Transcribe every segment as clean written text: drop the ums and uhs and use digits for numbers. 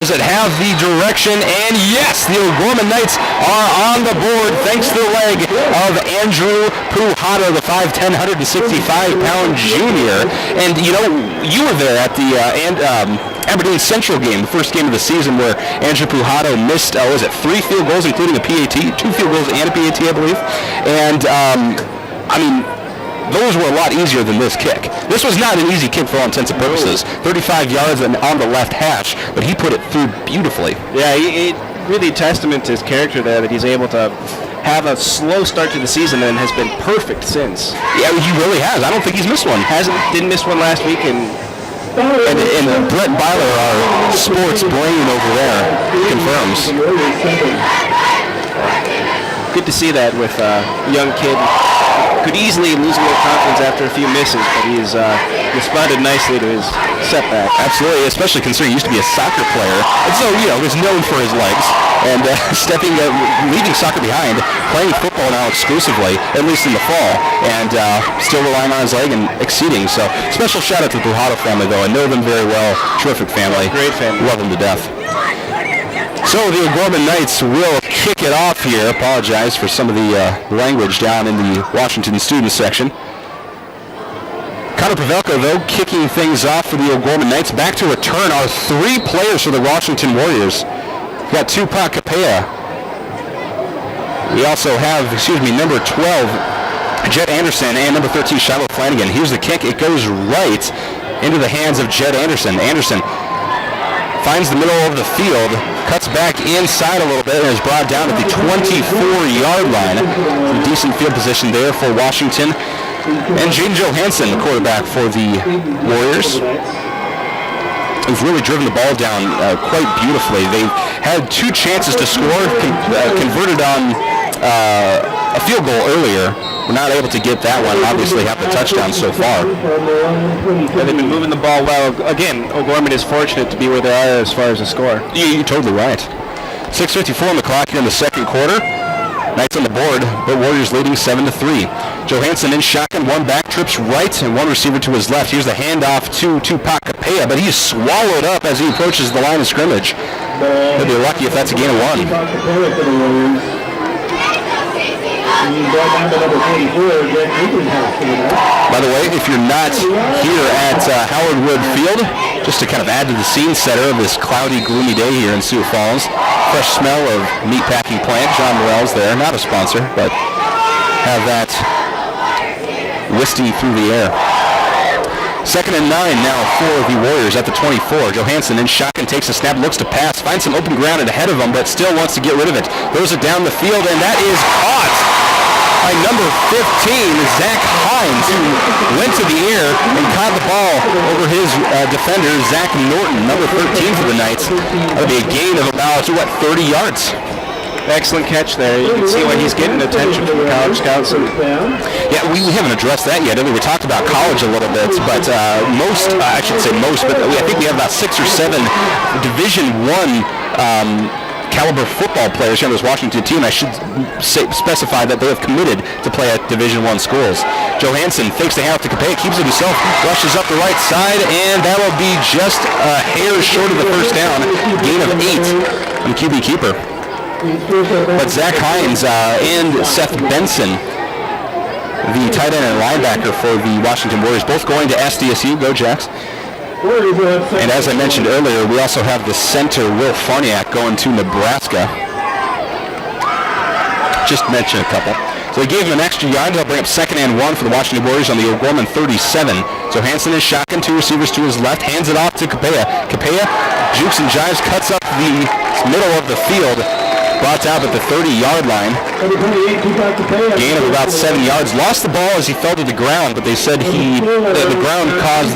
Warriors that have the direction, and yes, the O'Gorman Knights are on the board thanks to the leg of Andrew Pujato, the 5'10", 165-pound junior. And, you know, you were there at the Aberdeen Central game, the first game of the season, where Andrew Pujato missed, 3 field goals, including a PAT, 2 field goals and a PAT, I believe. And, those were a lot easier than this kick. This was not an easy kick for all intents and purposes. 35 yards on the left hash, but he put it through beautifully. Yeah, it really testament to his character there that he's able to have a slow start to the season and has been perfect since. Yeah, he really has. I don't think he's missed one. Didn't miss one last week, and Brett Byler, our sports brain over there, confirms. Good to see that with a young kid. Could easily lose a little confidence after a few misses, but he's responded nicely to his setback. Absolutely, especially considering he used to be a soccer player. And so, you know, he's known for his legs. And leaving soccer behind, playing football now exclusively, at least in the fall, and still relying on his leg and exceeding. So, special shout out to the Pujato family, though. I know them very well. Terrific family. Great family. Love them to death. So the O'Gorman Knights will kick it off here. Apologize for some of the language down in the Washington student section. Connor Pavelko, though, kicking things off for the O'Gorman Knights. Back to return are 3 players for the Washington Warriors. We've got Tupac Capella. We also have, number 12, Jed Anderson, and number 13, Shiloh Flanagan. Here's the kick. It goes right into the hands of Jed Anderson. Anderson finds the middle of the field, cuts back inside a little bit, and is brought down at the 24-yard line. Some decent field position there for Washington. And Jaden Johansson, the quarterback for the Warriors, has really driven the ball down quite beautifully. They've had 2 chances to score, converted on a field goal earlier. We're not able to get that one. Obviously have the touchdown so far. Yeah, they've been moving the ball well. Again, O'Gorman is fortunate to be where they are as far as the score. You're totally right. 6:54 on the clock here in the second quarter. Knights on the board, but Warriors leading 7-3. Johansson in shotgun, 1 back, trips right, and 1 receiver to his left. Here's the handoff to Tupac Capella, but he's swallowed up as he approaches the line of scrimmage. He'll be lucky if that's a gain of 1. By the way, if you're not here at Howard Wood Field, just to kind of add to the scene setter of this cloudy, gloomy day here in Sioux Falls, fresh smell of meatpacking plant. John Morrell's there, not a sponsor, but have that whisking through the air. 2nd and 9 now for the Warriors at the 24. Johansson in shotgun, takes a snap, looks to pass, finds some open ground ahead of him, but still wants to get rid of it. Throws it down the field, and that is caught by number 15, Zach Hines, who went to the air and caught the ball over his defender, Zach Norton, number 13 for the Knights. That'll be a gain of about, 30 yards. Excellent catch there. You can see why he's getting attention from the college scouts. Yeah, we haven't addressed that yet. I mean, we talked about college a little bit, but I think we have about 6 or 7 Division I caliber football players here on this Washington team. I should specify that they have committed to play at Division I schools. Johansson fakes the handoff to Capella, keeps it himself, rushes up the right side, and that will be just a hair short of the first down. Gain of 8 on QB keeper. But Zach Hines and Seth Benson, the tight end and linebacker for the Washington Warriors, both going to SDSU. Go Jacks. And as I mentioned earlier, we also have the center, Will Farniak, going to Nebraska. Just mention a couple. So they gave him an extra yard. They'll bring up 2nd and 1 for the Washington Warriors on the O'Gorman 37. So Johansson is shotgun, 2 receivers to his left, hands it off to Capella. Capella jukes and jives, cuts up the middle of the field. Brought out at the 30-yard line. Gain of about 7 yards. Lost the ball as he fell to the ground, but they said the ground caused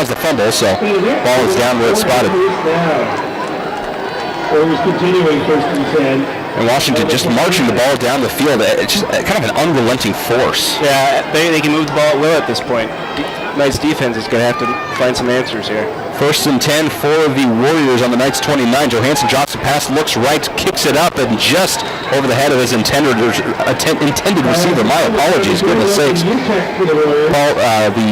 the fumble, so ball is down where it's spotted. Continuing 1st and 10. And Washington just marching the ball down the field. It's just kind of an unrelenting force. Yeah, they can move the ball at will at this point. Knights defense is going to have to find some answers here. 1st and 10 for the Warriors on the Knights 29. Johansson drops the pass, looks right, kicks it up, and just over the head of his intended receiver. My apologies, goodness sakes. The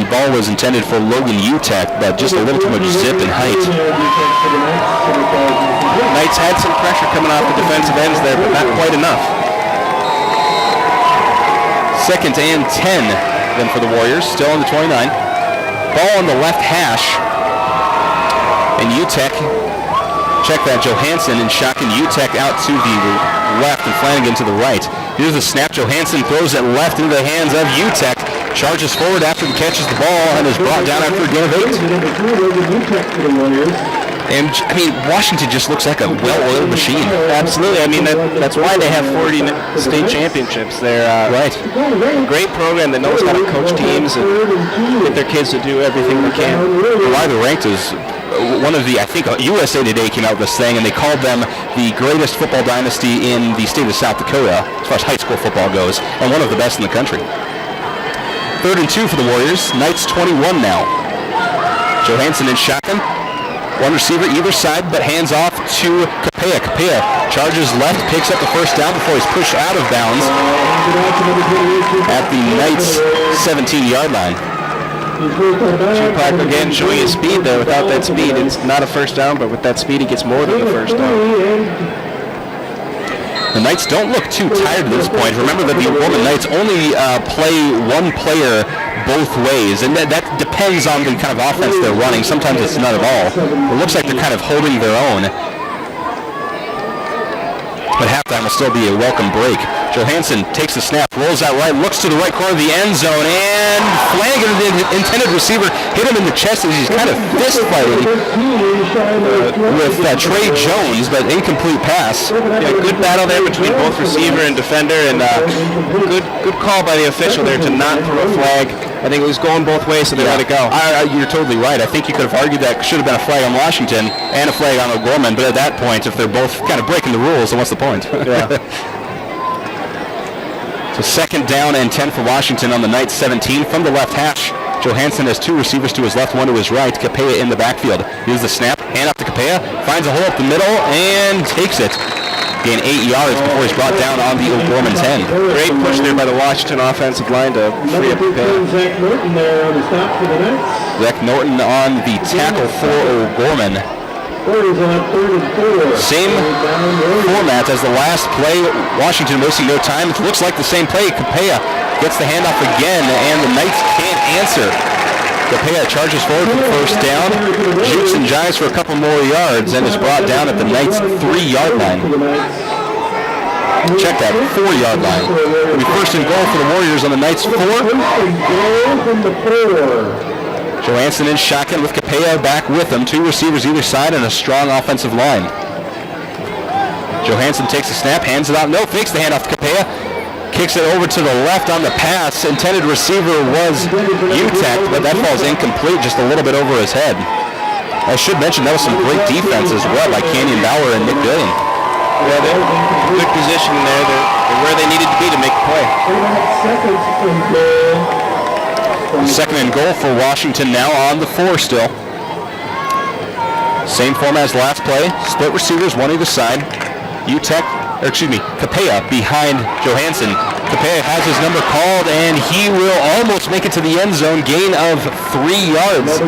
ball was intended for Logan Utek, but just a little too much zip and height. Knights had some pressure coming off the defensive ends there, but not quite enough. 2nd and 10 then for the Warriors, still on the 29. Ball on the left hash. And UTEC, check that, Johansson and shotgun UTEC out to the left and Flanagan to the right. Here's the snap. Johansson throws it left into the hands of UTEC. Charges forward after he catches the ball and is brought down after a gain of 8. And, I mean, Washington just looks like a well-oiled machine. Absolutely. I mean, that's why they have 40 state championships. They're right. A great program that knows how to coach teams and get their kids to do everything they can. Why they're ranked is one of the, I think USA Today came out with this thing, and they called them the greatest football dynasty in the state of South Dakota, as far as high school football goes, and one of the best in the country. 3rd and 2 for the Warriors. Knights 21 now. Johansson in shotgun. One receiver either side, but hands off to Capella. Capella charges left, picks up the first down before he's pushed out of bounds at the Knights' 17-yard line. Tupac again showing his speed there. Without that speed, it's not a first down, but with that speed, he gets more than the first down. The Knights don't look too tired at this point. Remember that the O'Gorman Knights only play one player both ways, and that depends on the kind of offense they're running. Sometimes it's none at all. It looks like they're kind of holding their own. But halftime will still be a welcome break. Johansson takes the snap, rolls out right, looks to the right corner of the end zone, and Flanagan, the intended receiver, hit him in the chest as he's kind of fist fighting with Trey Jones, but incomplete pass. Yeah, good battle there between both receiver and defender, and good call by the official there to not throw a flag. I think it was going both ways, so they let it go. You're totally right. I think you could have argued that should have been a flag on Washington and a flag on O'Gorman, but at that point, if they're both kind of breaking the rules, then what's the point? Yeah. So 2nd down and 10 for Washington on the Knights 17 from the left hash. Johansson has 2 receivers to his left, 1 to his right. Capella in the backfield. Here's the snap. Hand off to Capella. Finds a hole up the middle and takes it. Gain 8 yards before he's brought down on the O'Gorman 10. Great push there by the Washington offensive line to free up Capella. Zach Norton on the tackle for O'Gorman. Same format as the last play. Washington wasting no time. It looks like the same play. Capella gets the handoff again, and the Knights can't answer. Capella charges forward for the first down, jukes and jives for a couple more yards, and is brought down at the Knights' 3-yard line. Check that, 4-yard line. It'll be 1st and goal for the Warriors on the Knights' 4. Johansson in shotgun with Capella back with him. 2 receivers either side and a strong offensive line. Johansson takes the snap, hands it out. No, fakes the handoff to Capella. Kicks it over to the left on the pass. Intended receiver was UTEC, but that falls incomplete just a little bit over his head. I should mention that was some great defense as well by Canyon Bauer and Nick Dillion. Yeah, they're good position there. They're where they needed to be to make the play. 2nd and goal for Washington now on the 4 still. Same format as last play. Split receivers, 1 either side. Capella behind Johansson. Capella has his number called, and he will almost make it to the end zone. Gain of 3 yards.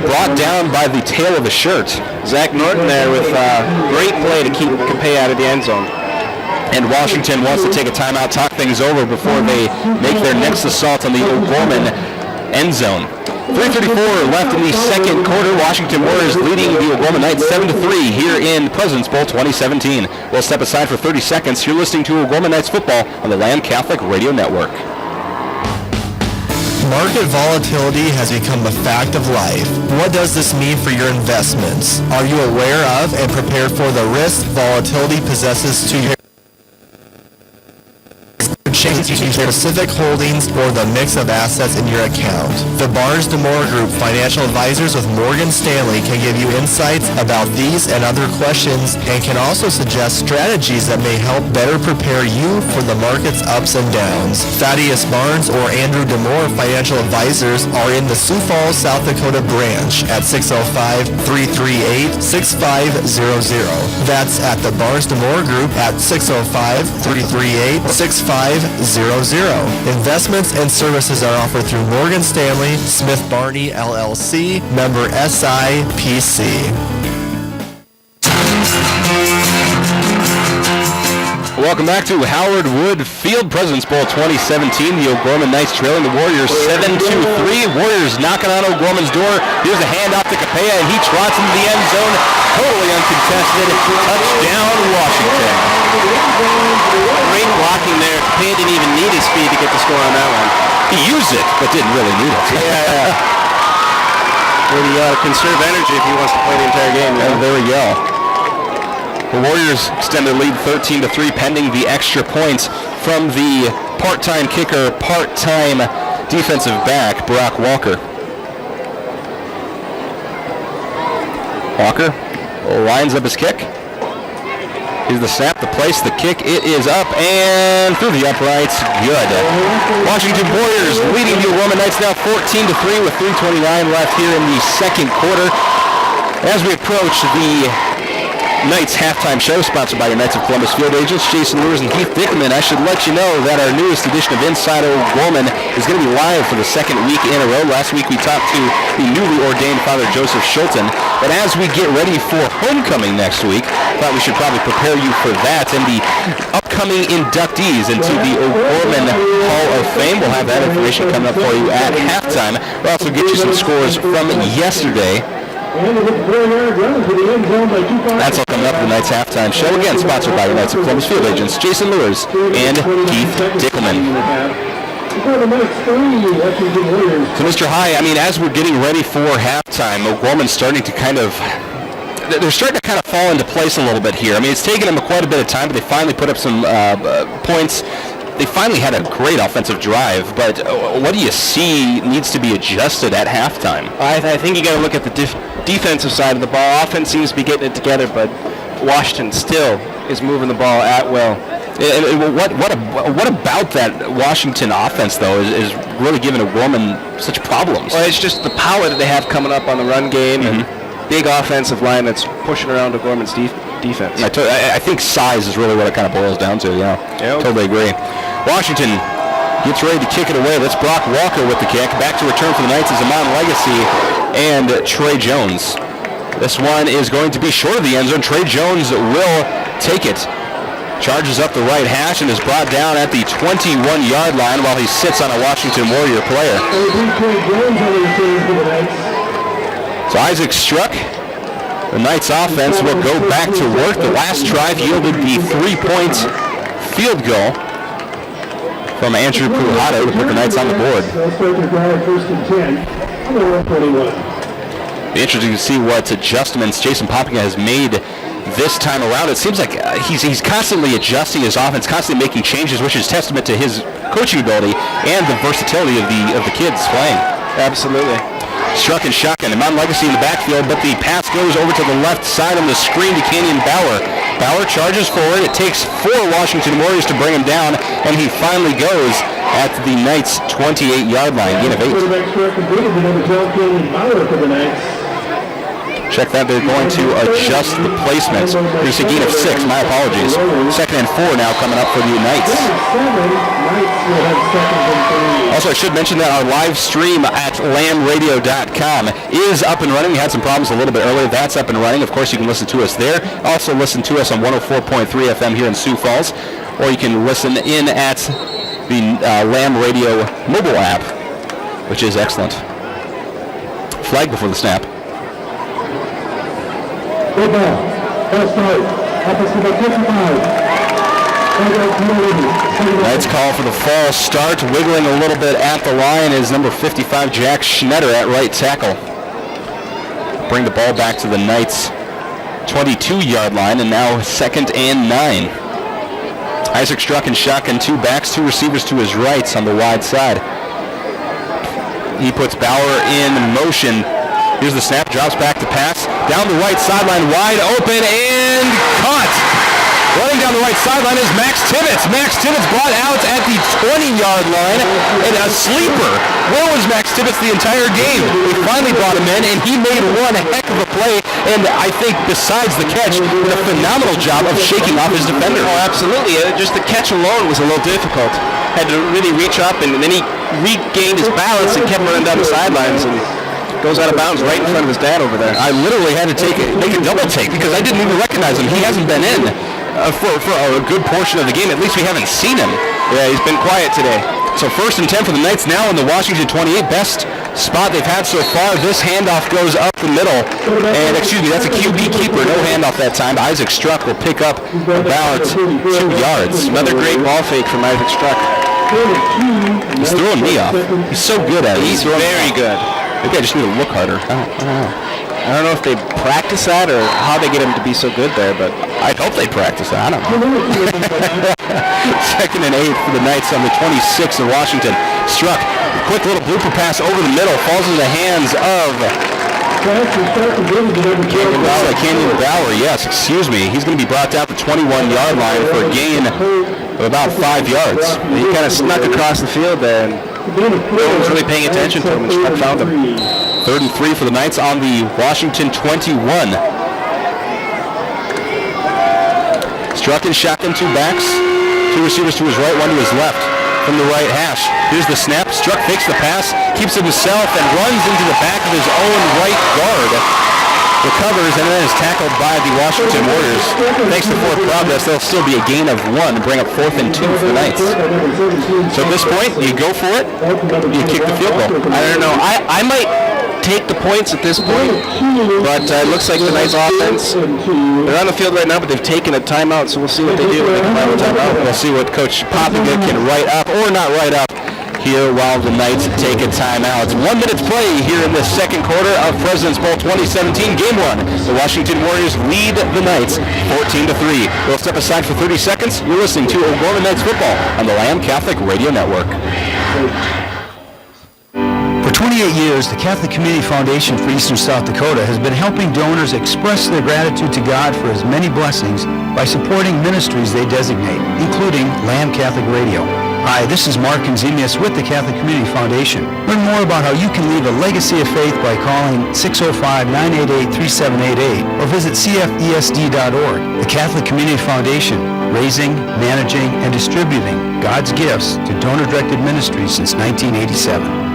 Brought down by the tail of the shirt. Zach Norton there with great play to keep Capella out of the end zone. And Washington wants to take a timeout, talk things over before they make their next assault on the O'Gorman end zone. 3:34 left in the second quarter. Washington Warriors leading the O'Gorman Knights 7-3 here in President's Bowl 2017. We'll step aside for 30 seconds. You're listening to O'Gorman Knights football on the Lamb Catholic Radio Network. Market volatility has become a fact of life. What does this mean for your investments? Are you aware of and prepared for the risk volatility possesses to your changing specific holdings or the mix of assets in your account? The Barnes DeMore Group Financial Advisors with Morgan Stanley can give you insights about these and other questions and can also suggest strategies that may help better prepare you for the market's ups and downs. Thaddeus Barnes or Andrew DeMore Financial Advisors are in the Sioux Falls, South Dakota branch at 605-338-6500. That's at the Barnes DeMore Group at 605-338-6500. Investments and services are offered through Morgan Stanley, Smith Barney LLC, member SIPC. Welcome back to Howard Wood Field, President's Bowl 2017. The O'Gorman Knights trailing the Warriors 7-3. Warriors knocking on O'Gorman's door. Here's a handoff to Capella, and he trots into the end zone. Totally uncontested. Touchdown, Washington. Great blocking there. Capella didn't even need his speed to get the score on that one. He used it, but didn't really need it. Yeah. Really conserve energy if he wants to play the entire game. And there we go. The Warriors extend their lead 13-3 pending the extra points from the part-time kicker, part-time defensive back, Brock Walker. Walker lines up his kick. Here's the snap, the place, the kick. It is up and through the uprights. Good. Washington Warriors leading the O'Gorman Knights now 14-3 with 3:29 left here in the second quarter. As we approach the Knights halftime show, sponsored by your Knights of Columbus field agents, Jason Lewis and Keith Dickerman. I should let you know that our newest edition of Inside O'Gorman is going to be live for the second week in a row. Last week we talked to the newly ordained Father Joseph Schulten. But as we get ready for homecoming next week, thought we should probably prepare you for that and the upcoming inductees into the O'Gorman Hall of Fame. We'll have that information coming up for you at halftime. We'll also get you some scores from yesterday. That's all coming up in the Knights halftime show. Again, sponsored by your Knights of Columbus field agents, Jason Lewis and Keith Dickelman. So, Mr. High, I mean, as we're getting ready for halftime, O'Gorman's starting to they're starting to kind of fall into place a little bit here. I mean, it's taken them quite a bit of time, but they finally put up some points. They finally had a great offensive drive, but what do you see needs to be adjusted at halftime? I think you got to look at the defensive side of the ball. Offense seems to be getting it together, but Washington still is moving the ball at will. What about that Washington offense, though, is really giving O'Gorman such problems? Well, it's just the power that they have coming up on the run game and big offensive line that's pushing around O'Gorman's defense. I think size is really what it kind of boils down to, yeah. Yep. Totally agree. Washington gets ready to kick it away. That's Brock Walker with the kick. Back to return for the Knights is Amon Legacy and Trey Jones. This one is going to be short of the end zone. Trey Jones will take it. Charges up the right hash and is brought down at the 21-yard line while he sits on a Washington Warrior player. So Isaac Struck. The Knights offense will go back to work. The last drive yielded the 3-point field goal from Andrew Pujato to put the Knights on the board. Be interesting to see what adjustments Jason Poppinga has made this time around. It seems like he's constantly adjusting his offense, constantly making changes, which is testament to his coaching ability and the versatility of the kids playing. Absolutely. Struck and shotgun. Amon Legacy in the backfield, but the pass goes over to the left side on the screen to Kenyon Bauer. Bauer charges forward. It takes 4 Washington Warriors to bring him down, and he finally goes at the Knights' 28-yard line, gain of 8. Check that, they're going to adjust the placement. There's a gain of 6, my apologies. 2nd and 4 now coming up for the Knights. Also, I should mention that our live stream at lamradio.com is up and running. We had some problems a little bit earlier. That's up and running. Of course, you can listen to us there. Also, listen to us on 104.3 FM here in Sioux Falls, or you can listen in at the Lam Radio mobile app, which is excellent. Flag before the snap. Knights call for the false start. Wiggling a little bit at the line is number 55, Jack Schnetter at right tackle. Bring the ball back to the Knights' 22-yard line, and now 2nd and 9. Isaac Struck and shotgun, 2 backs, 2 receivers to his right on the wide side. He puts Bauer in motion. Here's the snap, drops back to pass. Down the right sideline, wide open, and caught. Running down the right sideline is Max Tibbetts. Max Tibbetts brought out at the 20-yard line, and a sleeper. Where was Max Tibbetts the entire game? They finally brought him in, and he made one heck of a play, and I think besides the catch, did a phenomenal job of shaking off his defender. Oh, absolutely. Just the catch alone was a little difficult. Had to really reach up, and then he regained his balance and kept running down the sidelines, and goes out of bounds right in front of his dad over there. I literally had to make a double take because I didn't even recognize him. He hasn't been in for a good portion of the game. At least we haven't seen him. Yeah, he's been quiet today. So 1st and 10 for the Knights now in the Washington 28. Best spot they've had so far. This handoff goes up the middle. And, excuse me, that's a QB keeper. No handoff that time. Isaac Struck will pick up about 2 yards. Another great ball fake from Isaac Struck. He's throwing me off. He's so good at it. He's very good. Maybe I just need to look harder. I don't know if they practice that or how they get him to be so good there, but I hope they practice that. I don't know. 2nd and 8 for the Knights on the 26 of Washington. Struck. Quick little blooper pass over the middle. Falls into the hands of Canyon Bauer. Yes, excuse me. He's going to be brought down to the 21-yard line for a gain of about 5 yards. He kind of snuck across the field there, and no one was really paying attention to him, and Struck found him. 3rd and 3 for the Knights on the Washington 21. Struck in shotgun, 2 backs. 2 receivers to his right, 1 to his left from the right hash. Here's the snap. Struck fakes the pass, keeps it himself, and runs into the back of his own right guard. Recovers and then is tackled by the Washington Warriors. Thanks to forward progress, there'll still be a gain of 1 to bring up 4th and 2 for the Knights. So at this point, you go for it, you kick the field goal. I don't know. I might take the points at this point, but it looks like the Knights offense, they're on the field right now, but they've taken a timeout, so we'll see what they do when they come out of the timeout. We'll see what Coach Popiga can write up or not write up here while the Knights take a timeout. 1 minute play here in the second quarter of President's Bowl 2017, Game 1. The Washington Warriors lead the Knights 14-3. We'll step aside for 30 seconds. You're listening to O'Gorman Knights football on the Lamb Catholic Radio Network. For 28 years, the Catholic Community Foundation for Eastern South Dakota has been helping donors express their gratitude to God for his many blessings by supporting ministries they designate, including Lamb Catholic Radio. Hi, this is Mark Enzemius with the Catholic Community Foundation. Learn more about how you can leave a legacy of faith by calling 605-988-3788 or visit cfesd.org. The Catholic Community Foundation, raising, managing, and distributing God's gifts to donor-directed ministries since 1987.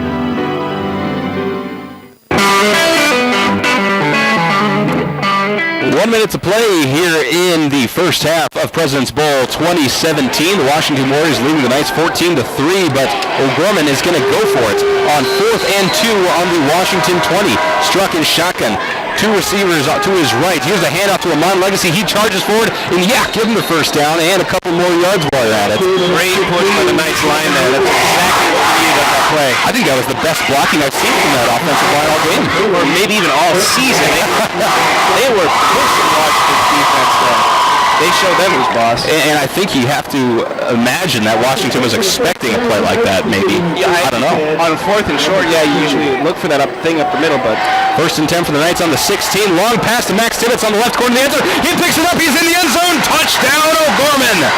1 minute to play here in the first half of President's Bowl 2017. The Washington Warriors leading the Knights 14-3, but O'Gorman is going to go for it on 4th and 2 on the Washington 20. Struck in shotgun. 2 receivers to his right. Here's a handoff to Amon Legacy. He charges forward, and give him the first down and a couple more yards while you're at it. Great push by the Knights line there. That's exactly what we needed on that play. I think that was the best blocking I've seen from that offensive line all game. Or maybe even all season. They were pushing Washington's defense there. They showed them who's boss. And I think you have to imagine that Washington was expecting a play like that, maybe. Yeah, I don't know. On 4th and short, you usually look for that thing up the middle, but 1st and 10 for the Knights on the 16. Long pass to Max Tibbetts on the left corner of the end zone. He picks it up. He's in the end zone. Touchdown, O'Gorman.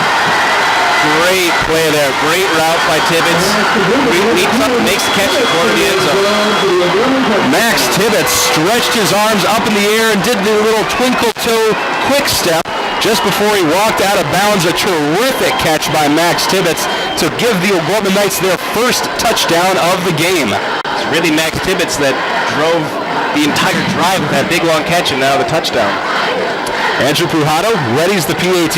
great play there. Great route by Tibbetts. Leaps up and makes the catch at the corner of the end zone. Max Tibbetts stretched his arms up in the air and did the little twinkle toe quick step just before he walked out of bounds. A terrific catch by Max Tibbetts to give the O'Gorman Knights their first touchdown of the game. It's really Max Tibbetts that drove the entire drive with that big long catch and now the touchdown. Andrew Pujato readies the PAT.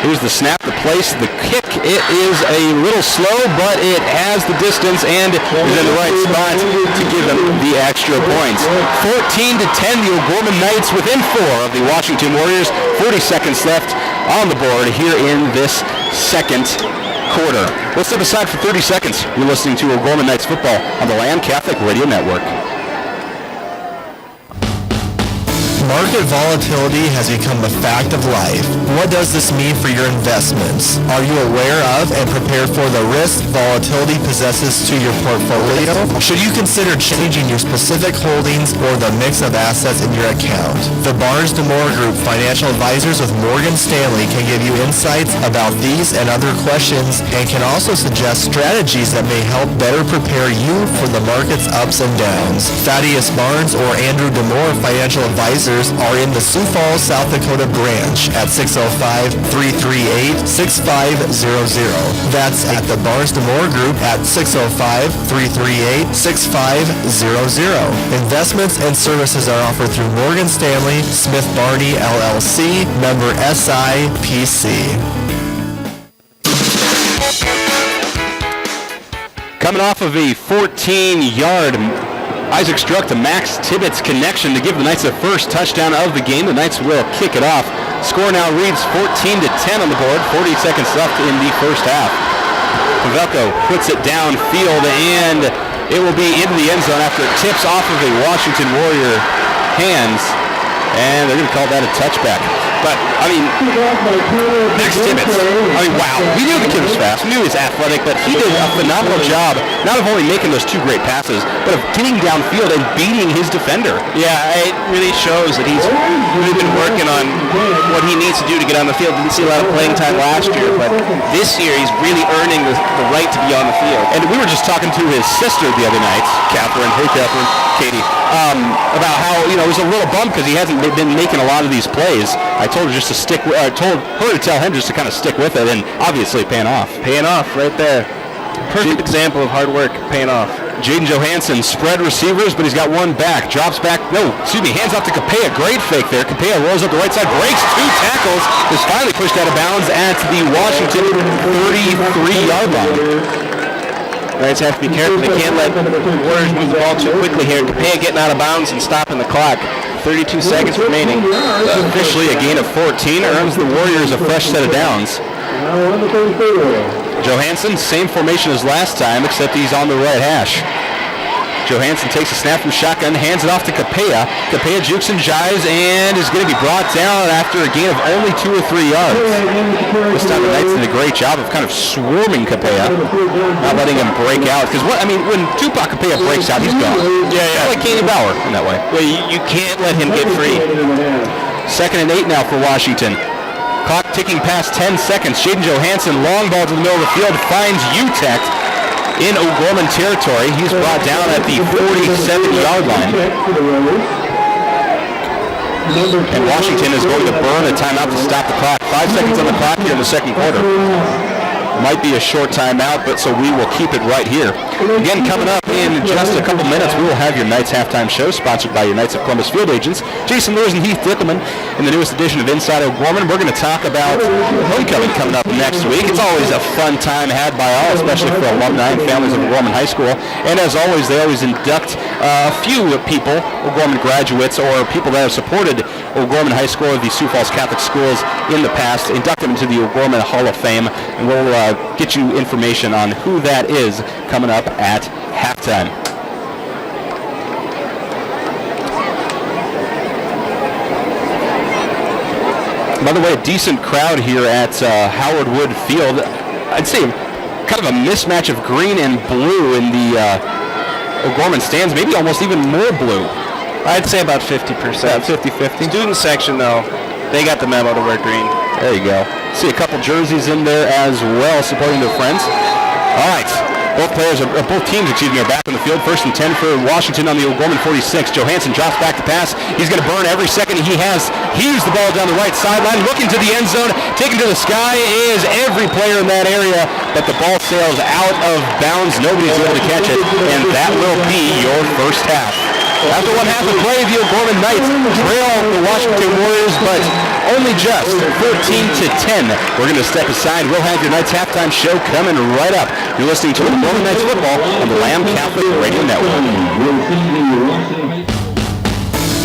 Here's the snap, the place, the kick. It is a little slow, but it has the distance and is in the right spot to give them the extra points. 14-10, the O'Gorman Knights within 4 of the Washington Warriors. 40 seconds left on the board here in this second quarter. Let's step aside for 30 seconds. You're listening to O'Gorman Knights football on the Lamb Catholic Radio Network. Market volatility has become a fact of life. What does this mean for your investments? Are you aware of and prepared for the risk volatility possesses to your portfolio? Should you consider changing your specific holdings or the mix of assets in your account? The Barnes DeMore Group Financial Advisors with Morgan Stanley can give you insights about these and other questions and can also suggest strategies that may help better prepare you for the market's ups and downs. Thaddeus Barnes or Andrew DeMore Financial Advisors Advisors are in the Sioux Falls, South Dakota branch at 605-338-6500. That's at the Barnes Demore Group at 605-338-6500. Investments and services are offered through Morgan Stanley, Smith Barney, LLC, member SIPC. Coming off of a 14-yard Isaac struck to Max Tibbetts connection to give the Knights the first touchdown of the game. The Knights will kick it off. Score now reads 14-10 on the board. 40 seconds left in the first half. Pavelko puts it downfield, and it will be into the end zone after it tips off of a Washington Warrior hands, and they're going to call that a touchback. But, I mean, Max Tibbetts, wow. We knew the kid was fast. We knew he was athletic, but he did a phenomenal job not of only making those two great passes, but of getting downfield and beating his defender. Yeah, it really shows that he's really been working on what he needs to do to get on the field. Didn't see a lot of playing time last year, but this year he's really earning the right to be on the field. And we were just talking to his sister the other night, Catherine, Katie, about how, it was a little bummed because he hasn't been making a lot of these plays. I told her just to stick. I told her to tell him just to kind of stick with it, and obviously paying off. Paying off right there. Perfect example of hard work paying off. Jaden Johansson spread receivers, but he's got one back. Drops back. Hands off to Capella. Great fake there. Capella rolls up the right side, breaks two tackles, is finally pushed out of bounds at the Washington 33-yard line. Knights have to be careful. They can't let the Warriors move the ball too quickly here. Capella getting out of bounds and stopping the clock. 32 seconds remaining. Officially a gain of 14 earns the Warriors a fresh set of downs. Johansson, same formation as last time, except he's on the right hash. Johansson takes a snap from shotgun, hands it off to Capella. Capella jukes and jives and is going to be brought down after a gain of only 2 or 3 yards. This time the Knights did a great job of kind of swarming Capella, not letting him break out. Because when Tupac Capella breaks out, he's gone. Yeah. Like Kenny Bauer in that way. Well, you can't let him get free. 2nd and 8 now for Washington. Clock ticking past 10 seconds. Jaden Johansson, long ball to the middle of the field, finds Utech in O'Gorman territory. He's brought down at the 47-yard line. And Washington is going to burn a timeout to stop the clock. 5 seconds on the clock here in the second quarter. Might be a short timeout, but so we will keep it right here. Again, coming up in just a couple minutes, we will have your Knights halftime show, sponsored by your Knights of Columbus field agents, Jason Lewis and Heath Dickelman. In the newest edition of Inside O'Gorman, we're going to talk about homecoming coming up next week. It's always a fun time had by all, especially for alumni and families of O'Gorman High School. And as always, they always induct a few people, O'Gorman graduates or people that have supported O'Gorman High School or the Sioux Falls Catholic schools in the past, induct them into the O'Gorman Hall of Fame, and we'll get you information on who that is coming up at halftime. By the way, a decent crowd here at Howard Wood Field. I'd say kind of a mismatch of green and blue in the O'Gorman stands, maybe almost even more blue. I'd say about 50%. 50-50. Student section, though, they got the memo to wear green. There you go. See a couple jerseys in there as well, supporting their friends. All right. Both teams are back on the field. 1st and 10 for Washington on the O'Gorman 46. Johansson drops back to pass. He's going to burn every second he has. Heaves the ball down the right sideline, looking to the end zone. Taken to the sky is every player in that area, but the ball sails out of bounds. Nobody's able to catch it, and that will be your first half. After 1 half of play, the O'Gorman Knights trail the Washington Warriors, but only just 14-10. We're going to step aside. We'll have your Knights halftime show coming right up. You're listening to O'Gorman Knights football on the Lamb Catholic Radio Network.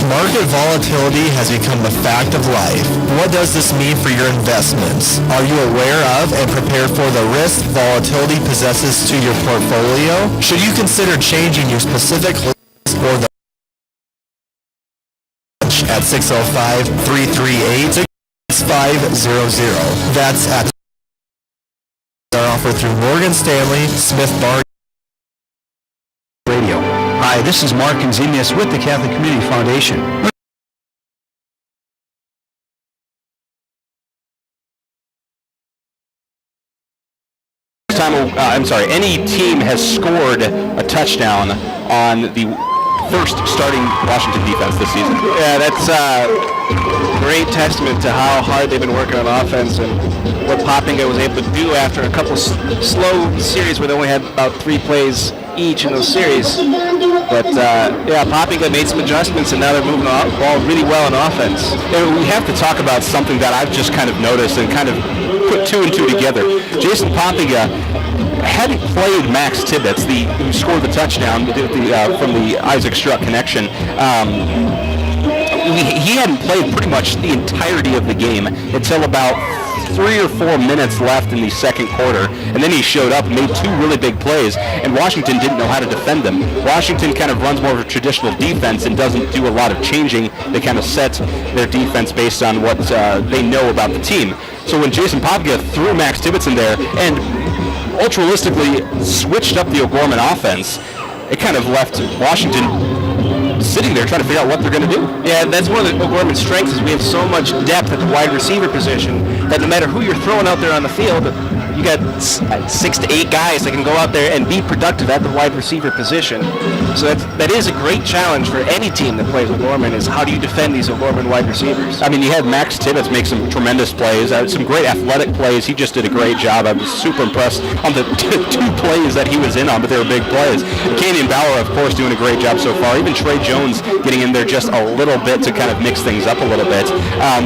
Market volatility has become a fact of life. What does this mean for your investments? Are you aware of and prepared for the risk volatility possesses to your portfolio? Should you consider changing your specific holdings or the at 605-338-6500. That's at are offered through Morgan Stanley, Smith Barney Radio. Hi, this is Mark Enzemius with the Catholic Community Foundation. Any team has scored a touchdown on the first starting Washington defense this season. Yeah, that's great testament to how hard they've been working on offense and what Poppinga was able to do after a couple slow series where they only had about 3 plays each in those series. But Poppinga made some adjustments and now they're moving the ball really well on offense. We have to talk about something that I've just kind of noticed and kind of put 2 and 2 together. Jason Poppinga hadn't played Max Tibbetts, who scored the touchdown from the Isaac Struck connection. He hadn't played pretty much the entirety of the game until about 3 or 4 minutes left in the second quarter, and then he showed up and made 2 really big plays, and Washington didn't know how to defend them. Washington kind of runs more of a traditional defense and doesn't do a lot of changing. They kind of set their defense based on what they know about the team. So when Jason Poppinga threw Max Tibbetts in there and ultra-realistically switched up the O'Gorman offense, it kind of left Washington sitting there trying to figure out what they're going to do. Yeah, that's one of the O'Gorman's strengths is we have so much depth at the wide receiver position that no matter who you're throwing out there on the field, you got 6 to 8 guys that can go out there and be productive at the wide receiver position. So that is a great challenge for any team that plays O'Gorman is how do you defend these O'Gorman wide receivers? I mean, you had Max Tibbetts make some tremendous plays, some great athletic plays. He just did a great job. I was super impressed on the 2 plays that he was in on, but they were big plays. Kenyon Bauer, of course, doing a great job so far. Even Trey Jones getting in there just a little bit to kind of mix things up a little bit.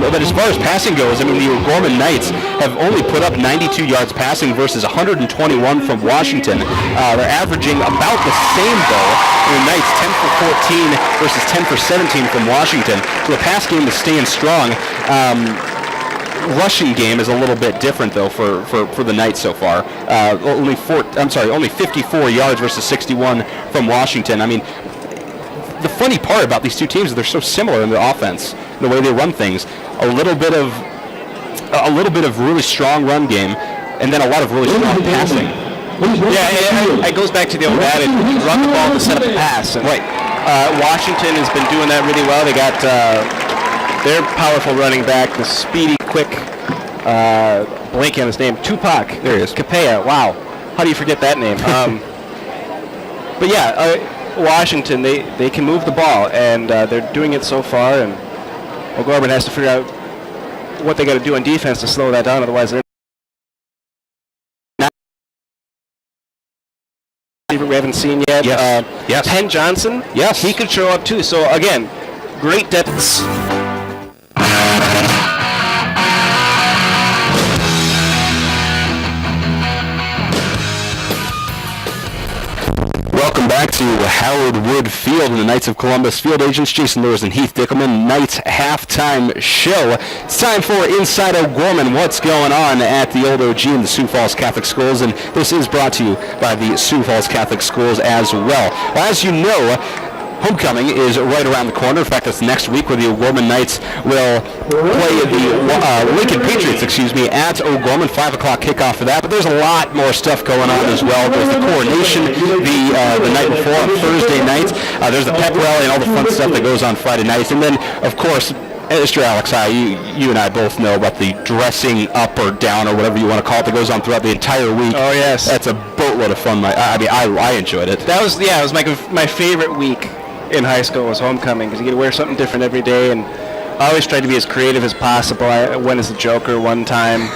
But as far as passing goes, I mean, the O'Gorman Knights have only put up 92 yards passing versus 121 from Washington. They're averaging about the same, though. The Knights 10 for 14 versus 10 for 17 from Washington. So the pass game is staying strong. Rushing game is a little bit different, though, for the Knights so far. Only 54 yards versus 61 from Washington. I mean, the funny part about these 2 teams is they're so similar in the offense, the way they run things. A little bit of really strong run game, and then a lot of really strong passing. Yeah, it goes back to the old adage, run the ball to set up the pass. And, right. Washington has been doing that really well. They got their powerful running back, the speedy, quick, blanking on his name, Tupac. There he is. Capella. Wow. How do you forget that name? But yeah, Washington, they can move the ball, and they're doing it so far, and O'Gorman has to figure out what they got to do on defense to slow that down, otherwise they're we haven't seen yet. Yes. Penn Johnson, yes, he could show up too. So again, great depth. Welcome back to Howard Wood Field and the Knights of Columbus field agents Jason Lewis and Heath Dickelman. Knights halftime show. It's time for Inside O'Gorman. What's going on at the old OG in the Sioux Falls Catholic Schools? And this is brought to you by the Sioux Falls Catholic Schools as well. As you know, homecoming is right around the corner. In fact, it's next week where the O'Gorman Knights will play the Lincoln Patriots, at O'Gorman. 5 o'clock kickoff for that. But there's a lot more stuff going on as well. There's the coronation the night before on Thursday night. There's the pep rally and all the fun stuff that goes on Friday nights. And then, of course, Mr. Alex, you and I both know about the dressing up or down or whatever you want to call it that goes on throughout the entire week. Oh, yes. That's a boatload of fun. I enjoyed it. It was my favorite week in high school was homecoming because you get to wear something different every day, and I always tried to be as creative as possible. I went as the Joker one time.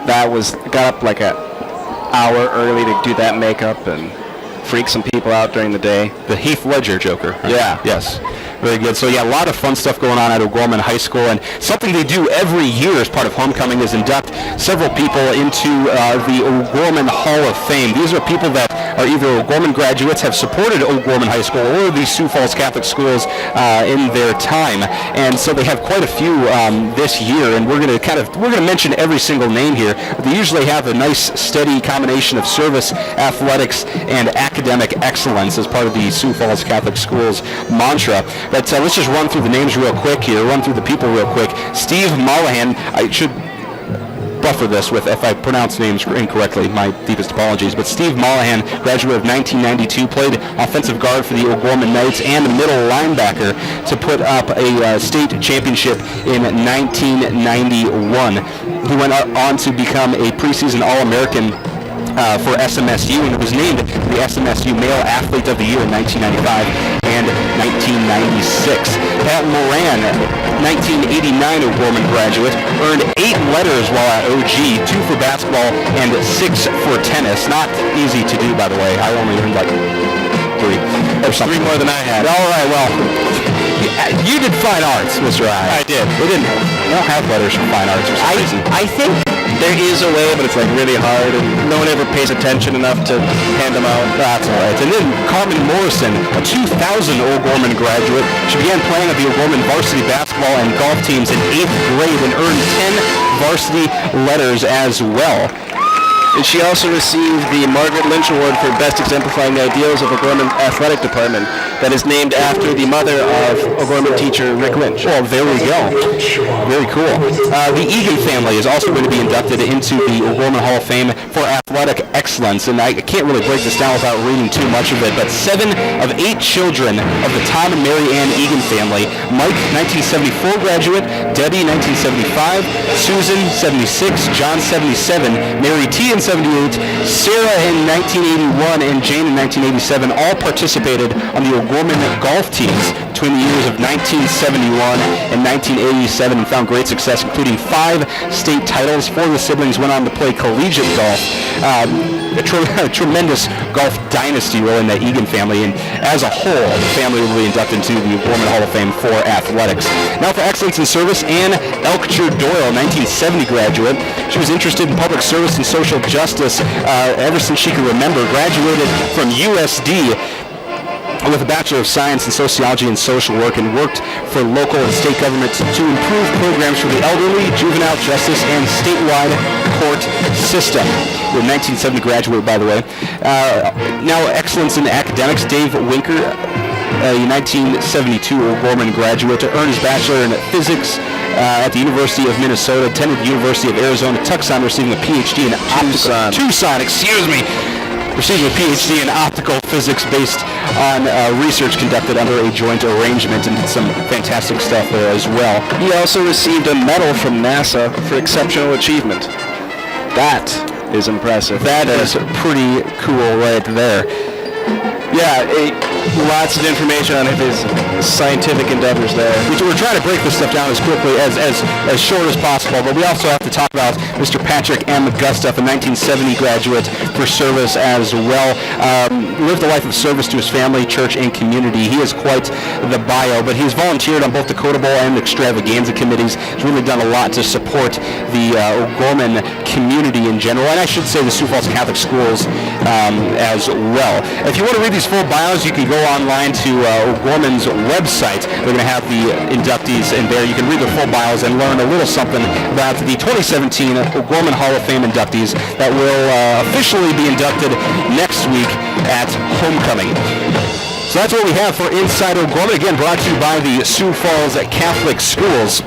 Got up like an hour early to do that makeup and freak some people out during the day. The Heath Ledger Joker. Yeah. Yes. Very good. So, yeah, a lot of fun stuff going on at O'Gorman High School, and something they do every year as part of homecoming is induct several people into the O'Gorman Hall of Fame. These are people that are either O'Gorman graduates, have supported O'Gorman High School, or the Sioux Falls Catholic Schools in their time. And so they have quite a few this year, and we're going to mention every single name here. But they usually have a nice, steady combination of service, athletics, and academic excellence as part of the Sioux Falls Catholic Schools mantra. But let's just run through the names real quick here, run through the people real quick. Steve Mollahan, I should buffer this with if I pronounce names incorrectly, my deepest apologies, but Steve Mollahan, graduate of 1992, played offensive guard for the O'Gorman Knights and middle linebacker to put up a state championship in 1991. He went on to become a preseason All-American for SMSU, and it was named the SMSU Male Athlete of the Year in 1995 and 1996. Pat Moran, 1989 O'Gorman graduate, earned 8 letters while at OG, 2 for basketball and 6 for tennis. Not easy to do, by the way. I only earned like 3 or something. 3 more than I had. All right, well, you did fine arts, Mr. I. I did. We don't have letters for fine arts for some reason. I think there is a way, but it's like really hard, and no one ever pays attention enough to hand them out. That's all right. And then Carmen Morrison, a 2000 O'Gorman graduate. She began playing at the O'Gorman varsity basketball and golf teams in 8th grade and earned 10 varsity letters as well. And she also received the Margaret Lynch Award for Best Exemplifying the Ideals of O'Gorman Athletic Department that is named after the mother of O'Gorman teacher Rick Lynch. Well, there we go. Very cool. The Egan family is also going to be inducted into the O'Gorman Hall of Fame for athletic excellence, and I can't really break this down without reading too much of it, but 7 of 8 children of the Tom and Mary Ann Egan family, Mike, 1974 graduate, Debbie, 1975, Susan, 76, John, 77, Mary T. in 78, Sarah in 1981, and Jane in 1987 all participated on the O'Gorman golf teams between the years of 1971 and 1987 and found great success, including 5 state titles. 4 of the siblings went on to play collegiate golf. A tremendous golf dynasty really in the Egan family, and as a whole, the family will be inducted into the O'Gorman Hall of Fame for athletics. Now for excellence in service, Ann Elkcher Doyle, 1970 graduate. She was interested in public service and social justice ever since she could remember. Graduated from USD with a Bachelor of Science in Sociology and Social Work, and worked for local and state governments to improve programs for the elderly, juvenile justice, and statewide court system. You're a 1970 graduate, by the way. Now, excellence in academics, Dave Winker, a 1972 O'Gorman graduate, earned his Bachelor in Physics at the University of Minnesota, attended the University of Arizona Tucson, receiving a PhD in Tucson, receiving a PhD in optical physics based on research conducted under a joint arrangement, and did some fantastic stuff there as well. He also received a medal from NASA for exceptional achievement. That is impressive. That is pretty cool right there. Yeah, lots of information on his scientific endeavors there. We're trying to break this stuff down as quickly, as short as possible, but we also have to talk about Mr. Patrick M. Gustav, a 1970 graduate, for service as well. Lived a life of service to his family, church, and community. He has quite the bio, but he's volunteered on both the Dakota Bowl and Extravaganza committees. He's really done a lot to support the O'Gorman community in general, and I should say the Sioux Falls Catholic Schools as well. If you want to read these full bios, you can go online to O'Gorman's website. They're going to have the inductees in there. You can read the full bios and learn a little something about the 2017 O'Gorman Hall of Fame inductees that will officially be inducted next week at homecoming. So that's what we have for Inside O'Gorman. Again, brought to you by the Sioux Falls Catholic Schools.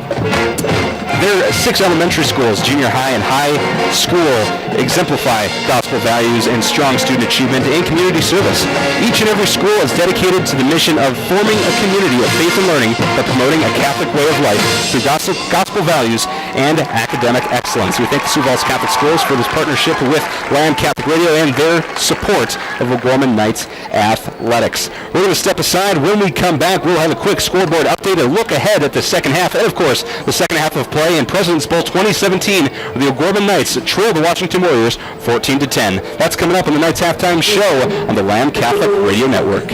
Their 6 elementary schools, junior high and high school, exemplify gospel values and strong student achievement and community service. Each and every school is dedicated to the mission of forming a community of faith and learning by promoting a Catholic way of life through gospel values and academic excellence. We thank the Sioux Falls Catholic Schools for this partnership with Lamb Catholic Radio and their support of O'Gorman Knights athletics. We're going to step aside. When we come back, we'll have a quick scoreboard update, a look ahead at the second half, and of course, the second half of play in President's Bowl 2017, where the O'Gorman Knights trail the Washington Warriors 14-10. That's coming up on the Knights Halftime Show on the Lamb Catholic Radio Network.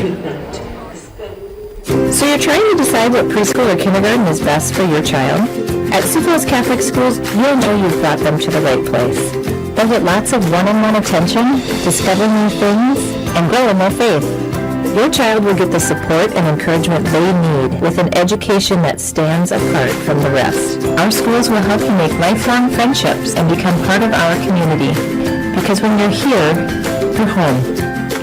So you're trying to decide what preschool or kindergarten is best for your child? At Sioux Falls Catholic Schools, you'll know you've brought them to the right place. They'll get lots of one-on-one attention, discover new things, and grow in their faith. Your child will get the support and encouragement they need with an education that stands apart from the rest. Our schools will help you make lifelong friendships and become part of our community. Because when you're here, you're home.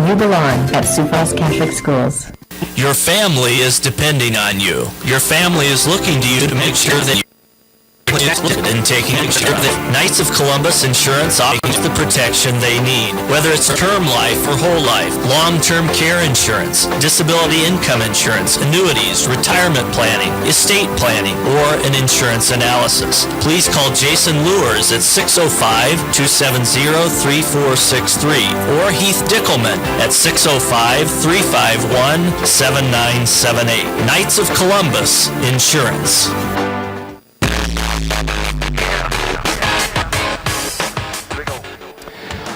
You belong at Sioux Falls Catholic Schools. Your family is depending on you. Your family is looking to you to make sure that you're in taking care of the Knights of Columbus Insurance offers the protection they need. Whether it's term life or whole life, long-term care insurance, disability income insurance, annuities, retirement planning, estate planning, or an insurance analysis. Please call Jason Lures at 605-270-3463 or Heath Dickelman at 605-351-7978. Knights of Columbus Insurance.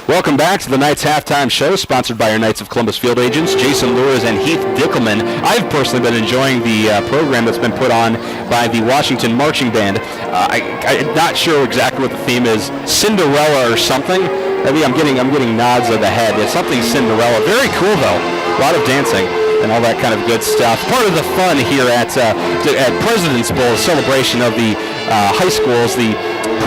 Welcome back to the Knights Halftime Show, sponsored by our Knights of Columbus field agents, Jason Lures and Heath Dickelman. I've personally been enjoying the program that's been put on by the Washington Marching Band. I'm not sure exactly what the theme is, Cinderella or something. Maybe I'm getting nods of the head. It's something Cinderella. Very cool, though. A lot of dancing and all that kind of good stuff. Part of the fun here at President's Bowl, a celebration of the high schools, the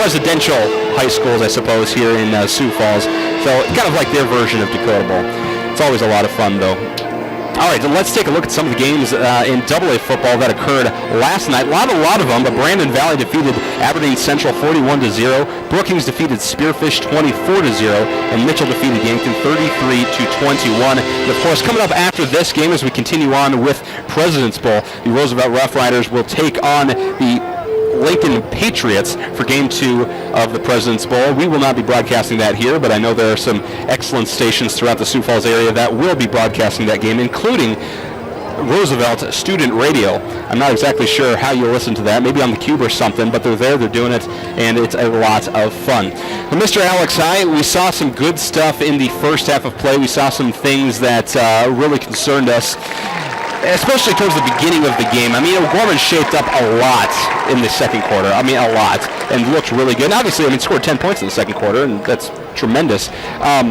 presidential high schools, I suppose, here in Sioux Falls. So kind of like their version of Dakota Bowl. It's always a lot of fun, though. All right, so let's take a look at some of the games in AA football that occurred last night. A lot of them, but Brandon Valley defeated Aberdeen Central 41-0. Brookings defeated Spearfish 24-0, and Mitchell defeated Yankton 33-21. And of course, coming up after this game, as we continue on with President's Bowl, the Roosevelt Rough Riders will take on the Lincoln Patriots for Game 2 of the President's Bowl. We will not be broadcasting that here, but I know there are some excellent stations throughout the Sioux Falls area that will be broadcasting that game, including Roosevelt Student Radio. I'm not exactly sure how you'll listen to that, maybe on the Cube or something, but they're there, they're doing it, and it's a lot of fun. Well, Mr. Alex High, we saw some good stuff in the first half of play. We saw some things that really concerned us, especially towards the beginning of the game. I mean, O'Gorman shaped up a lot in the second quarter. I mean, a lot, and looked really good. And obviously, I mean, scored 10 points in the second quarter, and that's tremendous. I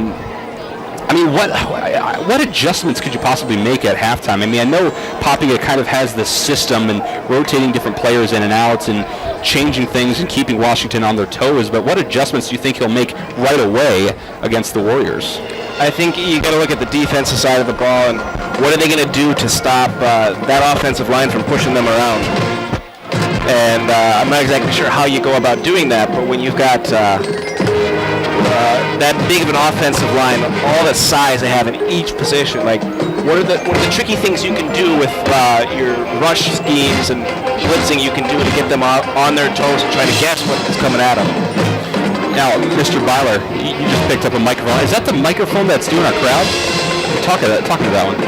mean, what adjustments could you possibly make at halftime? I mean, I know Poppy kind of has this system and rotating different players in and out and changing things and keeping Washington on their toes, but what adjustments do you think he'll make right away against the Warriors? I think you got to look at the defensive side of the ball and what are they going to do to stop that offensive line from pushing them around. And I'm not exactly sure how you go about doing that, but when you've got that big of an offensive line, all the size they have in each position, like what are the tricky things you can do with your rush schemes and blitzing you can do to get them on their toes and try to guess what's coming at them. Now, Mr. Byler, you just picked up a microphone. Is that the microphone that's doing our crowd? Talking to that one.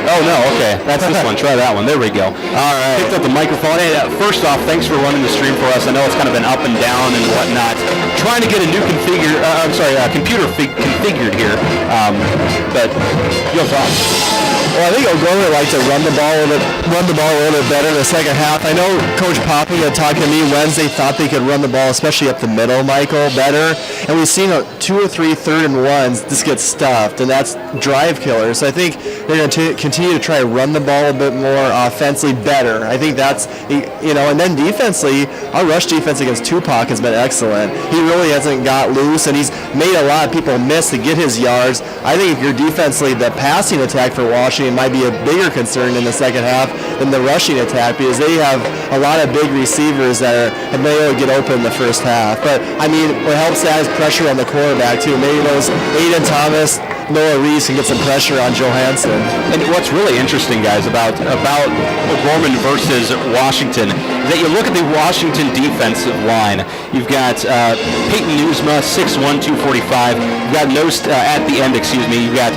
Oh, no, okay. That's this one. Try that one. There we go. All right. Picked up the microphone. Hey, first off, thanks for running the stream for us. I know it's kind of been up and down and whatnot. Trying to get a new computer configured here. But your thoughts? Well, I think O'Gorman liked to run the ball a little bit better in the second half. I know Coach Poppy had talked to me Wednesday, thought they could run the ball, especially up the middle, Michael, better. And we've seen 2 or 3 3rd-and-1s just get stuffed, and that's drive killers. So I think they're going to continue to try to run the ball a bit more offensively better. I think that's, and then defensively, our rush defense against Tupac has been excellent. He really hasn't got loose, and he's made a lot of people miss to get his yards. I think if you're defensively, the passing attack for Washington might be a bigger concern in the second half than the rushing attack because they have a lot of big receivers that have been able to get open in the first half. But, I mean, what helps that is pressure on the quarterback, too. Maybe those Aiden Thomas, Noah Reese can get some pressure on Johansson. And what's really interesting, guys, about O'Gorman versus Washington is that you look at the Washington defensive line. You've got Peyton Newsma, 6'1", 245. You've got at the end, You've got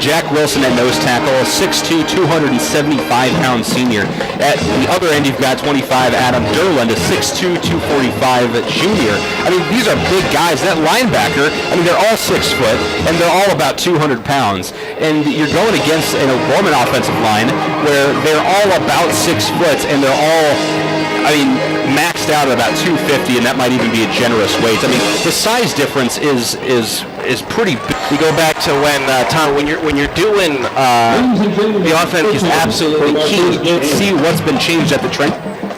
Jack Wilson at nose tackle, 6'2", 275-pound senior. At the other end, you've got 25 Adam Derland, a 6'2", 245 junior. I mean, these are big guys. That linebacker, I mean, they're all 6 foot, and they're all about 200 pounds. And you're going against an O'Gorman offensive line where they're all about 6 foot, and they're all, maxed out at about 250, and that might even be a generous weight. I mean, the size difference is pretty big. You go back to when Tom, when you're doing the offense is absolutely key. You can see what's been changed at the trend.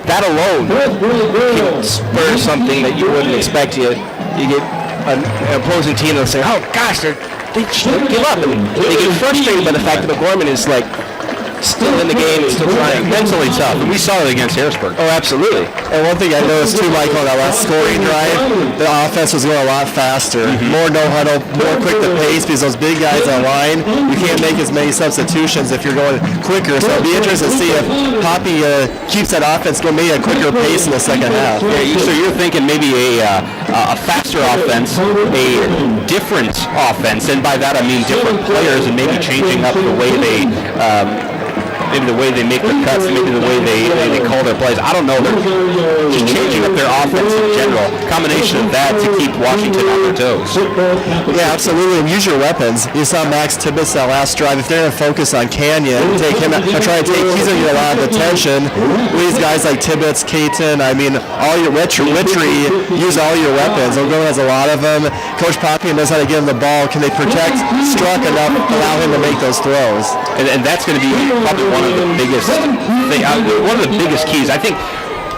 That alone can spur something that you wouldn't expect. You get an opposing team that'll say, "Oh gosh, they give up," and they get frustrated by the fact that O'Gorman is like still in the game, still trying. Mentally tough. And we saw it against Harrisburg. Oh, absolutely. And one thing I noticed too, Michael, on that last scoring drive, the offense was going a lot faster. More no-huddle, more quick to pace because those big guys on line, you can't make as many substitutions if you're going quicker. So it'll be interesting to see if Poppy keeps that offense going maybe a quicker pace in the second half. Yeah, so you're thinking maybe a faster offense, a different offense, and by that I mean different players and maybe changing up the way they maybe the way they make their cuts, maybe the way they call their plays. I don't know. They're just changing up their offense in general. Combination of that to keep Washington on their toes. Yeah, absolutely. And use your weapons. You saw Max Tibbetts that last drive. If they're going to focus on Canyon, take him out, try to take, he's going to get a lot of attention. These guys like Tibbetts, Caton, I mean, all your Witry, use all your weapons. Oklahoma has a lot of them. Coach Poppy knows how to give him the ball. Can they protect Struck enough, allow him to make those throws? And that's going to be probably one of the biggest keys. I think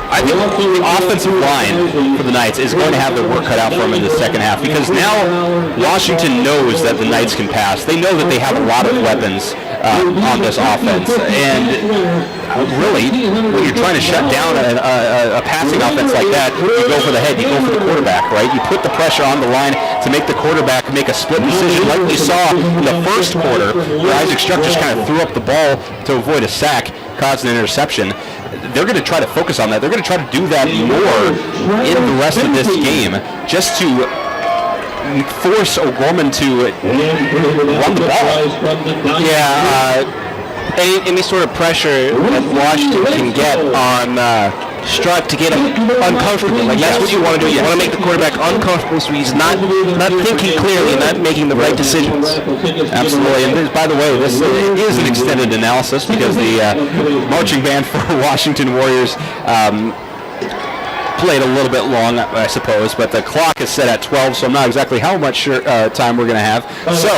the offensive line for the Knights is going to have their work cut out for them in the second half because now Washington knows that the Knights can pass. They know that they have a lot of weapons on this offense. And really, when you're trying to shut down a passing offense like that, you go for the head, you go for the quarterback, right? You put the pressure on the line to make the quarterback make a split decision like we saw in the first quarter where Isaac Struck just kind of threw up the ball to avoid a sack, caused an interception. They're going to try to focus on that. They're going to try to do that more in the rest of this game just to force O'Gorman to run the ball. Yeah, any sort of pressure that Washington can get on Struck to get him uncomfortable. Like that's what you want to do. You want to make the quarterback uncomfortable so he's not thinking clearly, not making the right decisions. Absolutely. And by the way, this is an extended analysis because the marching band for Washington Warriors played a little bit long, I suppose, but the clock is set at 12, so I'm not exactly how much time we're going to have. So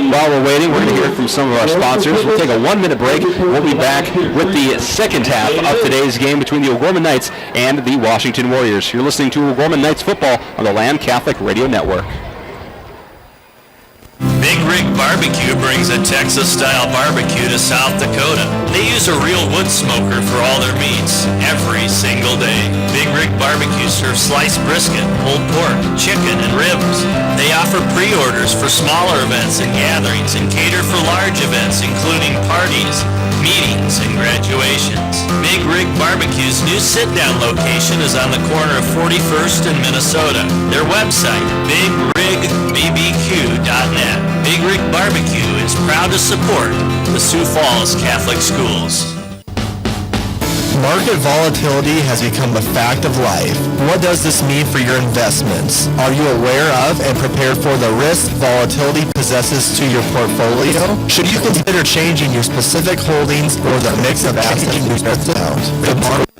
while we're waiting, we're going to hear from some of our sponsors. We'll take a 1-minute break. We'll be back with the second half of today's game between the O'Gorman Knights and the Washington Warriors. You're listening to O'Gorman Knights football on the Land Catholic Radio Network. Big Rig Barbecue brings a Texas-style barbecue to South Dakota. They use a real wood smoker for all their meats, every single day. Big Rig Barbecue serves sliced brisket, pulled pork, chicken, and ribs. They offer pre-orders for smaller events and gatherings and cater for large events including parties, meetings, and graduations. Big Rig Barbecue's new sit-down location is on the corner of 41st and Minnesota. Their website, BigRigBBQ.net. Big Rig Barbecue is proud to support the Sioux Falls Catholic Schools. Market volatility has become a fact of life. What does this mean for your investments? Are you aware of and prepared for the risk volatility possesses to your portfolio? Should you consider changing your specific holdings or the mix of assets in your account?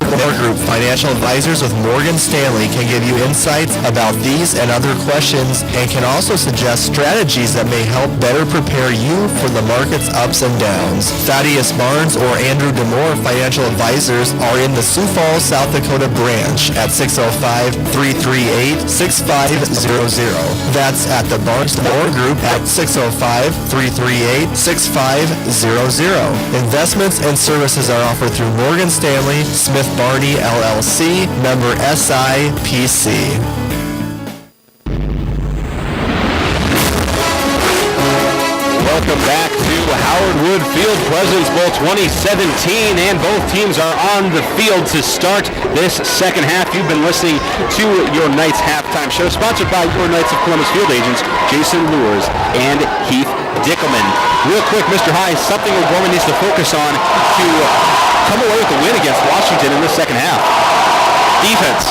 The Morgan Group Financial Advisors with Morgan Stanley can give you insights about these and other questions and can also suggest strategies that may help better prepare you for the market's ups and downs. Thaddeus Barnes or Andrew DeMore Financial Advisors are in the Sioux Falls, South Dakota branch at 605-338-6500. That's at the Barnes DeMore Group at 605-338-6500. Investments and services are offered through Morgan Stanley, Smith Barney LLC, member SIPC. Welcome back to Howard Wood Field Presidents Bowl 2017, and both teams are on the field to start this second half. You've been listening to your Knights halftime show, sponsored by your Knights of Columbus field agents, Jason Lures and Heath Dickelman. Real quick, Mr. High, something O'Gorman needs to focus on to come away with a win against Washington in the second half. Defense.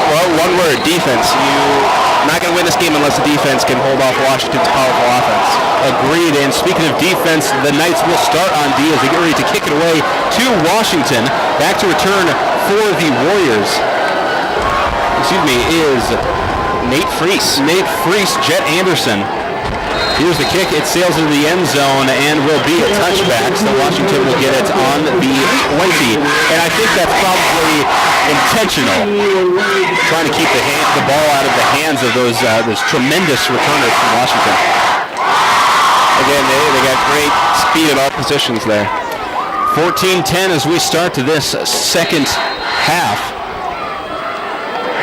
Well, one word, defense. You're not going to win this game unless the defense can hold off Washington's powerful offense. Agreed. And speaking of defense, the Knights will start on D as they get ready to kick it away to Washington. Back to return for the Warriors. Is Nate Freese. Jet Anderson. Here's the kick. It sails into the end zone and will be a touchback. So Washington will get it on the 20. And I think that's probably intentional. Trying to keep the ball out of the hands of those tremendous returners from Washington. Again, they got great speed in all positions there. 14-10 as we start to this second half.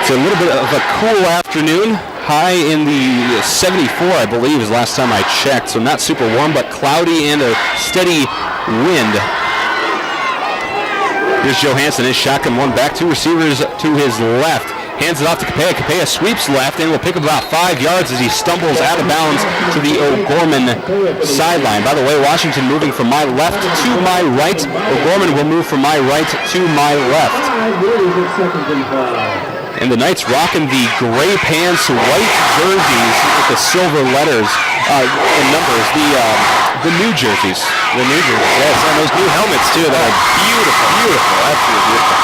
It's a little bit of a cool afternoon. High in the 74, I believe, is the last time I checked. So not super warm, but cloudy and a steady wind. Here's Johansson, his shotgun one back, 2 receivers to his left. Hands it off to Capella. Capella sweeps left and will pick up about 5 yards as he stumbles out of bounds to the O'Gorman sideline. By the way, Washington moving from my left to my right. O'Gorman will move from my right to my left. And the Knights rocking the gray pants, white jerseys with the silver letters and numbers. The new jerseys. The new jerseys, yes. And those new helmets, too. That are beautiful, beautiful. Absolutely beautiful.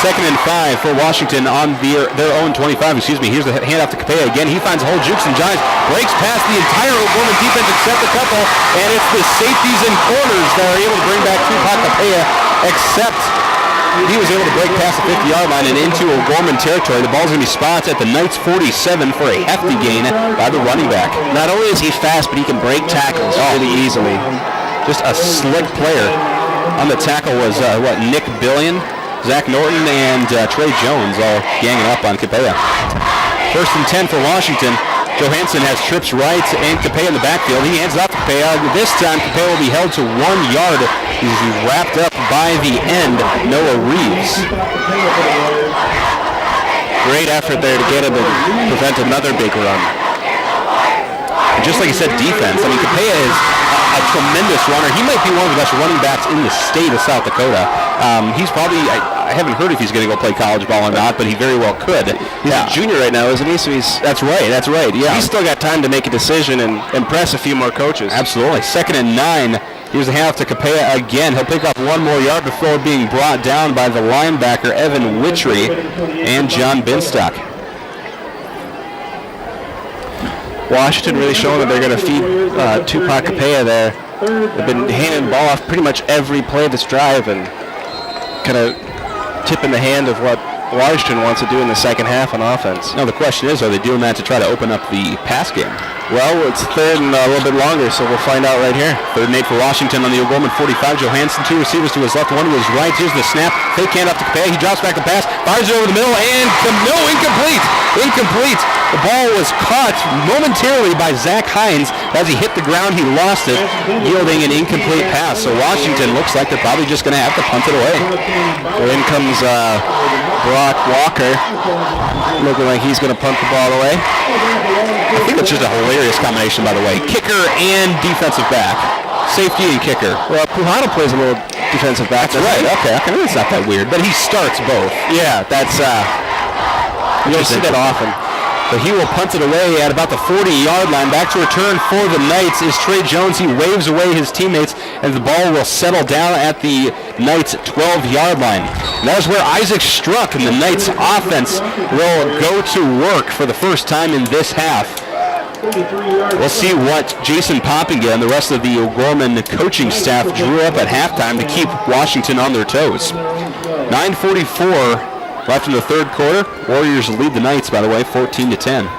2nd and 5 for Washington on their own 25. Here's the handoff to Capella again. He finds a hole, jukes and jives, breaks past the entire O'Gorman defense except a couple, and it's the safeties and corners that are able to bring back Tupac Capella, except he was able to break past the 50-yard line and into O'Gorman territory. The ball's going to be spotted at the Knights 47 for a hefty gain by the running back. Not only is he fast, but he can break tackles really easily. Just a slick player. On the tackle was, Nick Billion, Zach Norton, and Trey Jones all ganging up on Capella. 1st and 10 for Washington. Johansson has trips right and Capella in the backfield. He hands it off to Capella. This time, Capella will be held to 1 yard. He's wrapped up by the end, Noah Reeves. Great effort there to get him and prevent another big run. And just like I said, defense. I mean, Capella is a tremendous runner. He might be one of the best running backs in the state of South Dakota. He's probably, I haven't heard if he's going to go play college ball or not, but he very well could. He's a junior right now, isn't he? So that's right, yeah. He's still got time to make a decision and impress a few more coaches. Absolutely. 2nd and 9. Here's the handoff to Capella again. He'll pick up 1 more yard before being brought down by the linebacker, Evan Witry, and John Binstock. Washington really showing that they're going to feed Tupac Capella there. They've been handing the ball off pretty much every play of this drive and kind of tipping the hand of what Washington wants to do in the second half on offense. Now the question is, are they doing that to try to open up the pass game? Well, it's 3rd and a little bit longer, so we'll find out right here. 3rd and 8 for Washington on the O'Gorman 45. Johansson, 2 receivers to his left, 1 to his right. Here's the snap. Fake handoff to Capella. He drops back the pass, fires it over the middle, and incomplete. Incomplete. The ball was caught momentarily by Zach Hines. As he hit the ground, he lost it, yielding an incomplete pass. So Washington looks like they're probably just going to have to punt it away. So in comes Brock Walker, looking like he's going to punt the ball away. I think it's just a hilarious combination, by the way. Kicker and defensive back. Safety and kicker. Well, Puhana plays a little defensive back. That's right. Okay. That's not that weird. But he starts both. Yeah, that's... you don't see that often. But he will punt it away at about the 40-yard line. Back to return for the Knights is Trey Jones. He waves away his teammates, and the ball will settle down at the Knights' 12-yard line. And that is where Isaac Struck and the Knights' offense will go to work for the first time in this half. We'll see what Jason Poppinga and the rest of the O'Gorman coaching staff drew up at halftime to keep Washington on their toes. 9:44 left in the 3rd quarter. Warriors lead the Knights, by the way, 14-10.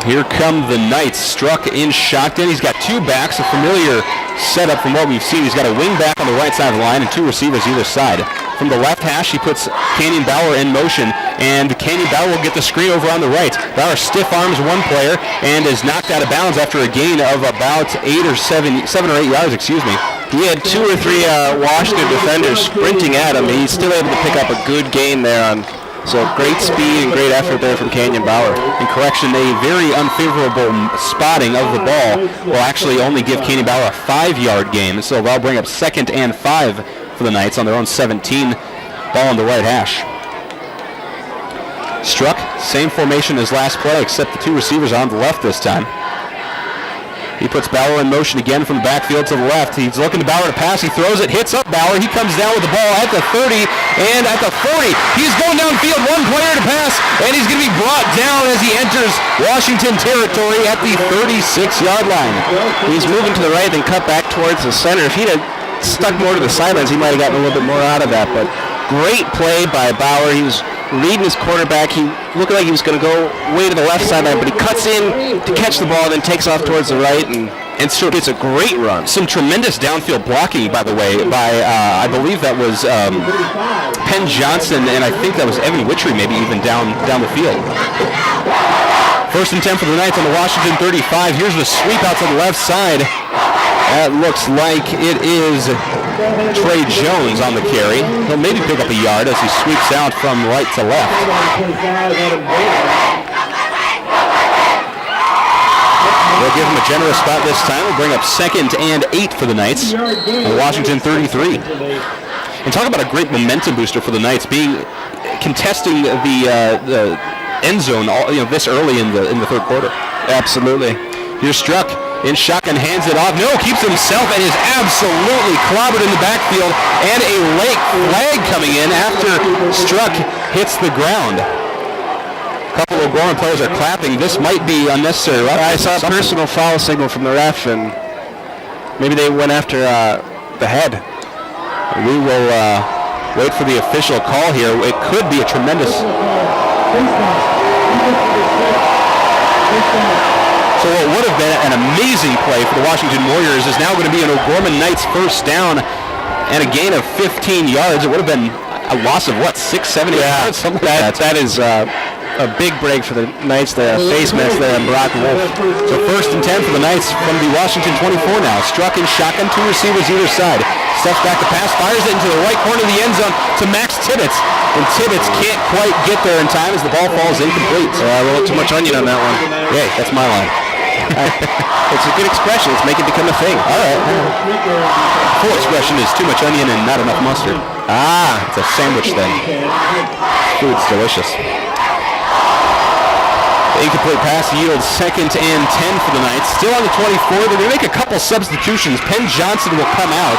Here come the Knights. Struck in shotgun. He's got 2 backs, a familiar setup from what we've seen. He's got a wing back on the right side of the line and 2 receivers either side. From the left hash, he puts Canyon Bauer in motion, and Canyon Bauer will get the screen over on the right. Bauer stiff arms 1 player and is knocked out of bounds after a gain of about 7 or 8 yards, excuse me. He had 2 or 3 Washington defenders sprinting at him. He's still able to pick up a good gain there on. So great speed and great effort there from Canyon Bauer. In correction, a very unfavorable spotting of the ball will actually only give Canyon Bauer a 5-yard gain. So they'll bring up 2nd and 5 for the Knights on their own 17. Ball on the right hash. Struck, same formation as last play, except the 2 receivers are on the left this time. He puts Bauer in motion again from the backfield to the left. He's looking to Bauer to pass. He throws it, hits up Bauer. He comes down with the ball at the 30 and at the 40. He's going downfield, 1 player to pass, and he's going to be brought down as he enters Washington territory at the 36-yard line. He's moving to the right and cut back towards the center. If he'd have stuck more to the sidelines, he might have gotten a little bit more out of that. But great play by Bauer. He was reading his quarterback. He looked like he was going to go way to the left sideline, but he cuts in to catch the ball, then takes off towards the right and And so it's a great run. Some tremendous downfield blocking, by the way, by I believe that was Penn Johnson, and I think that was Evan Witchery, maybe even down the field. First and 10 for the Knights on the Washington 35. Here's the sweep out to the left side. That looks like it is Trey Jones on the carry. He'll maybe pick up a yard as he sweeps out from right to left. They'll give him a generous spot this time. We'll bring up 2nd and 8 for the Knights on Washington 33. And talk about a great momentum booster for the Knights, contesting the end zone this early in the third quarter. Absolutely. Here's Struck. In shotgun, hands it off. No, keeps himself and is absolutely clobbered in the backfield. And a late flag coming in after Struck hits the ground. A couple of Gorman players are clapping. This might be unnecessary. I saw a personal foul signal from the ref, and maybe they went after the head. We will wait for the official call here. It could be a tremendous... So what would have been an amazing play for the Washington Warriors is now going to be an O'Gorman Knights first down and a gain of 15 yards. It would have been a loss of, 6, 7 yards? Something like that. That is a big break for the Knights there. Face mess there on Brock Wolf. So first and 10 for the Knights from the Washington 24 now. Struck in shotgun, 2 receivers either side. Steps back to pass, fires it into the right corner of the end zone to Max Tibbetts. And Tibbetts can't quite get there in time as the ball falls incomplete. A little too much onion on that one. Hey, that's my line. It's a good expression. Let's make it become a thing. All right. Full expression is too much onion and not enough mustard. It's a sandwich thing. Food's delicious. The incomplete pass yields 2nd and 10 for the Knights. Still on the 24. They're going to make a couple substitutions. Penn Johnson will come out.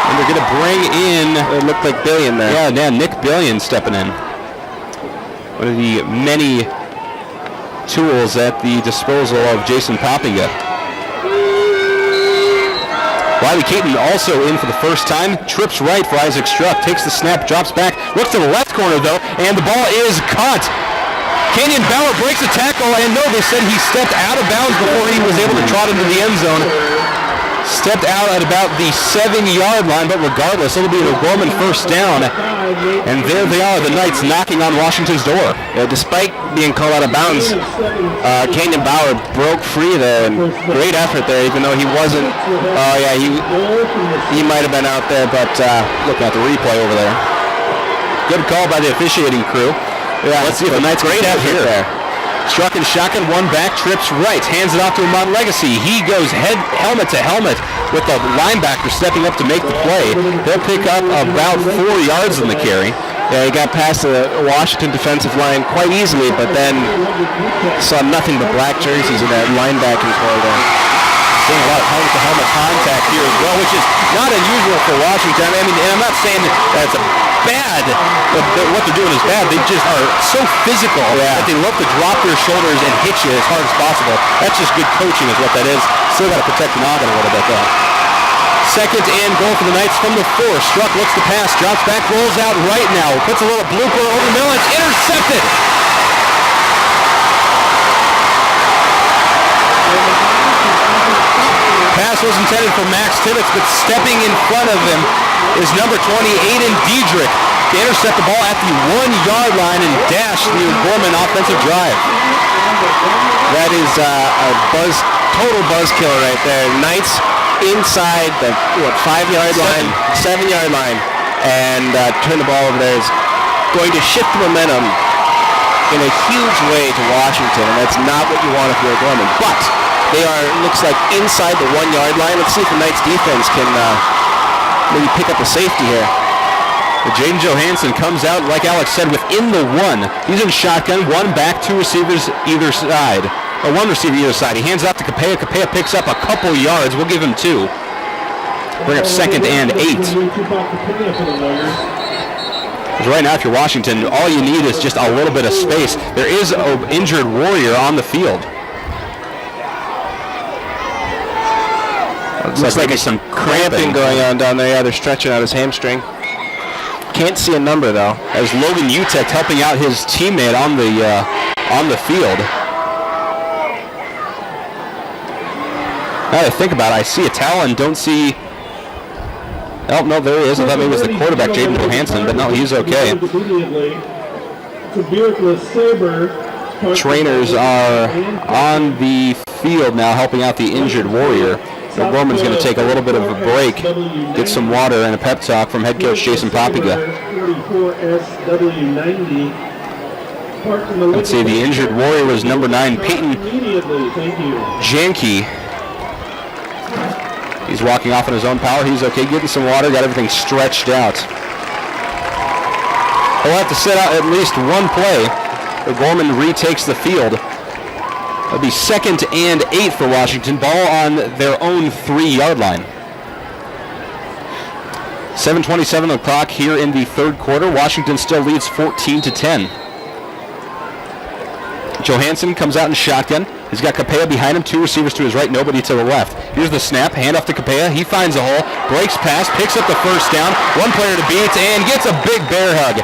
And they're going to bring in... It looked like Billion there. Yeah, Nick Billion stepping in. One of the many tools at the disposal of Jason Poppinga. Wiley Caton also in for the first time. Trips right for Isaac Struck. Takes the snap, drops back. Looks to the left corner, though, and the ball is caught. Kenyon Bauer breaks a tackle, and no, they said he stepped out of bounds before he was able to trot into the end zone. Stepped out at about the 7-yard line, but regardless, it'll be an O'Gorman first down. And there they are, the Knights knocking on Washington's door. Yeah, despite being called out of bounds, Kenyon Bauer broke free there, and great effort there, even though he wasn't. He might have been out there, but looking at the replay over there. Good call by the officiating crew. Yeah, let's see if the Knights great effort here. There. Struck in shotgun, one back, trips right, hands it off to Amon Legacy. He goes helmet to helmet with the linebacker stepping up to make the play. He'll pick up about 4 yards in the carry. Yeah, he got past the Washington defensive line quite easily, but then saw nothing but black jerseys in that linebacking corridor. Seeing a lot of helmet-to-helmet contact here as well, which is not unusual for Washington. I mean, and I'm not saying that's bad, what they're doing is bad. They just are so physical that they love to drop their shoulders and hit you as hard as possible. That's just good coaching is what that is. Still got to protect the noggin a little bit, though. 2nd and goal for the Knights from the 4. Struck looks to pass, drops back, rolls out right now. Puts a little blooper over the middle. It's intercepted. Pass was intended for Max Tibbetts, but stepping in front of him is number 20, Aiden Diedrich, to intercept the ball at the 1-yard line and dash the O'Gorman offensive drive. That is a total buzz killer right there. Knights inside the 5-yard line, 7-yard line, and turn the ball over there is going to shift the momentum in a huge way to Washington, and that's not what you want if you're O'Gorman. But they are, looks like, inside the 1-yard line. Let's see if the Knights defense can maybe pick up a safety here. Jaden Johansson comes out, like Alex said, within the 1. He's in shotgun, 1 back, 2 receivers either side. Or 1 receiver either side. He hands off to Capella. Capella picks up a couple yards. We'll give him 2. Bring up 2nd and 8. Because right now, if you're Washington, all you need is just a little bit of space. There is an injured Warrior on the field. Looks like some cramping going on down there. Yeah, they're stretching out his hamstring. Can't see a number though. As Logan Utek helping out his teammate on the field. Now that I think about it, I see a towel and don't see... Oh, no, there he is. I thought maybe it was the quarterback, Jaden Johansson, but no, he's okay. Trainers are on the field now helping out the injured Warrior. O'Gorman's going to take a little bit of a break, get some water and a pep talk from head coach Jason Papiga. Let's see, the injured Warrior was number 9, Peyton Janke. He's walking off on his own power. He's okay, getting some water, got everything stretched out. He'll have to sit out at least one play. O'Gorman retakes the field. It'll be 2nd and 8 for Washington. Ball on their own 3-yard line. 7:27 on the clock here in the third quarter. Washington still leads 14-10. Johansson comes out in shotgun. He's got Capella behind him, 2 receivers to his right, nobody to the left. Here's the snap, handoff to Capella. He finds a hole, breaks pass, picks up the first down, 1 player to beat, and gets a big bear hug.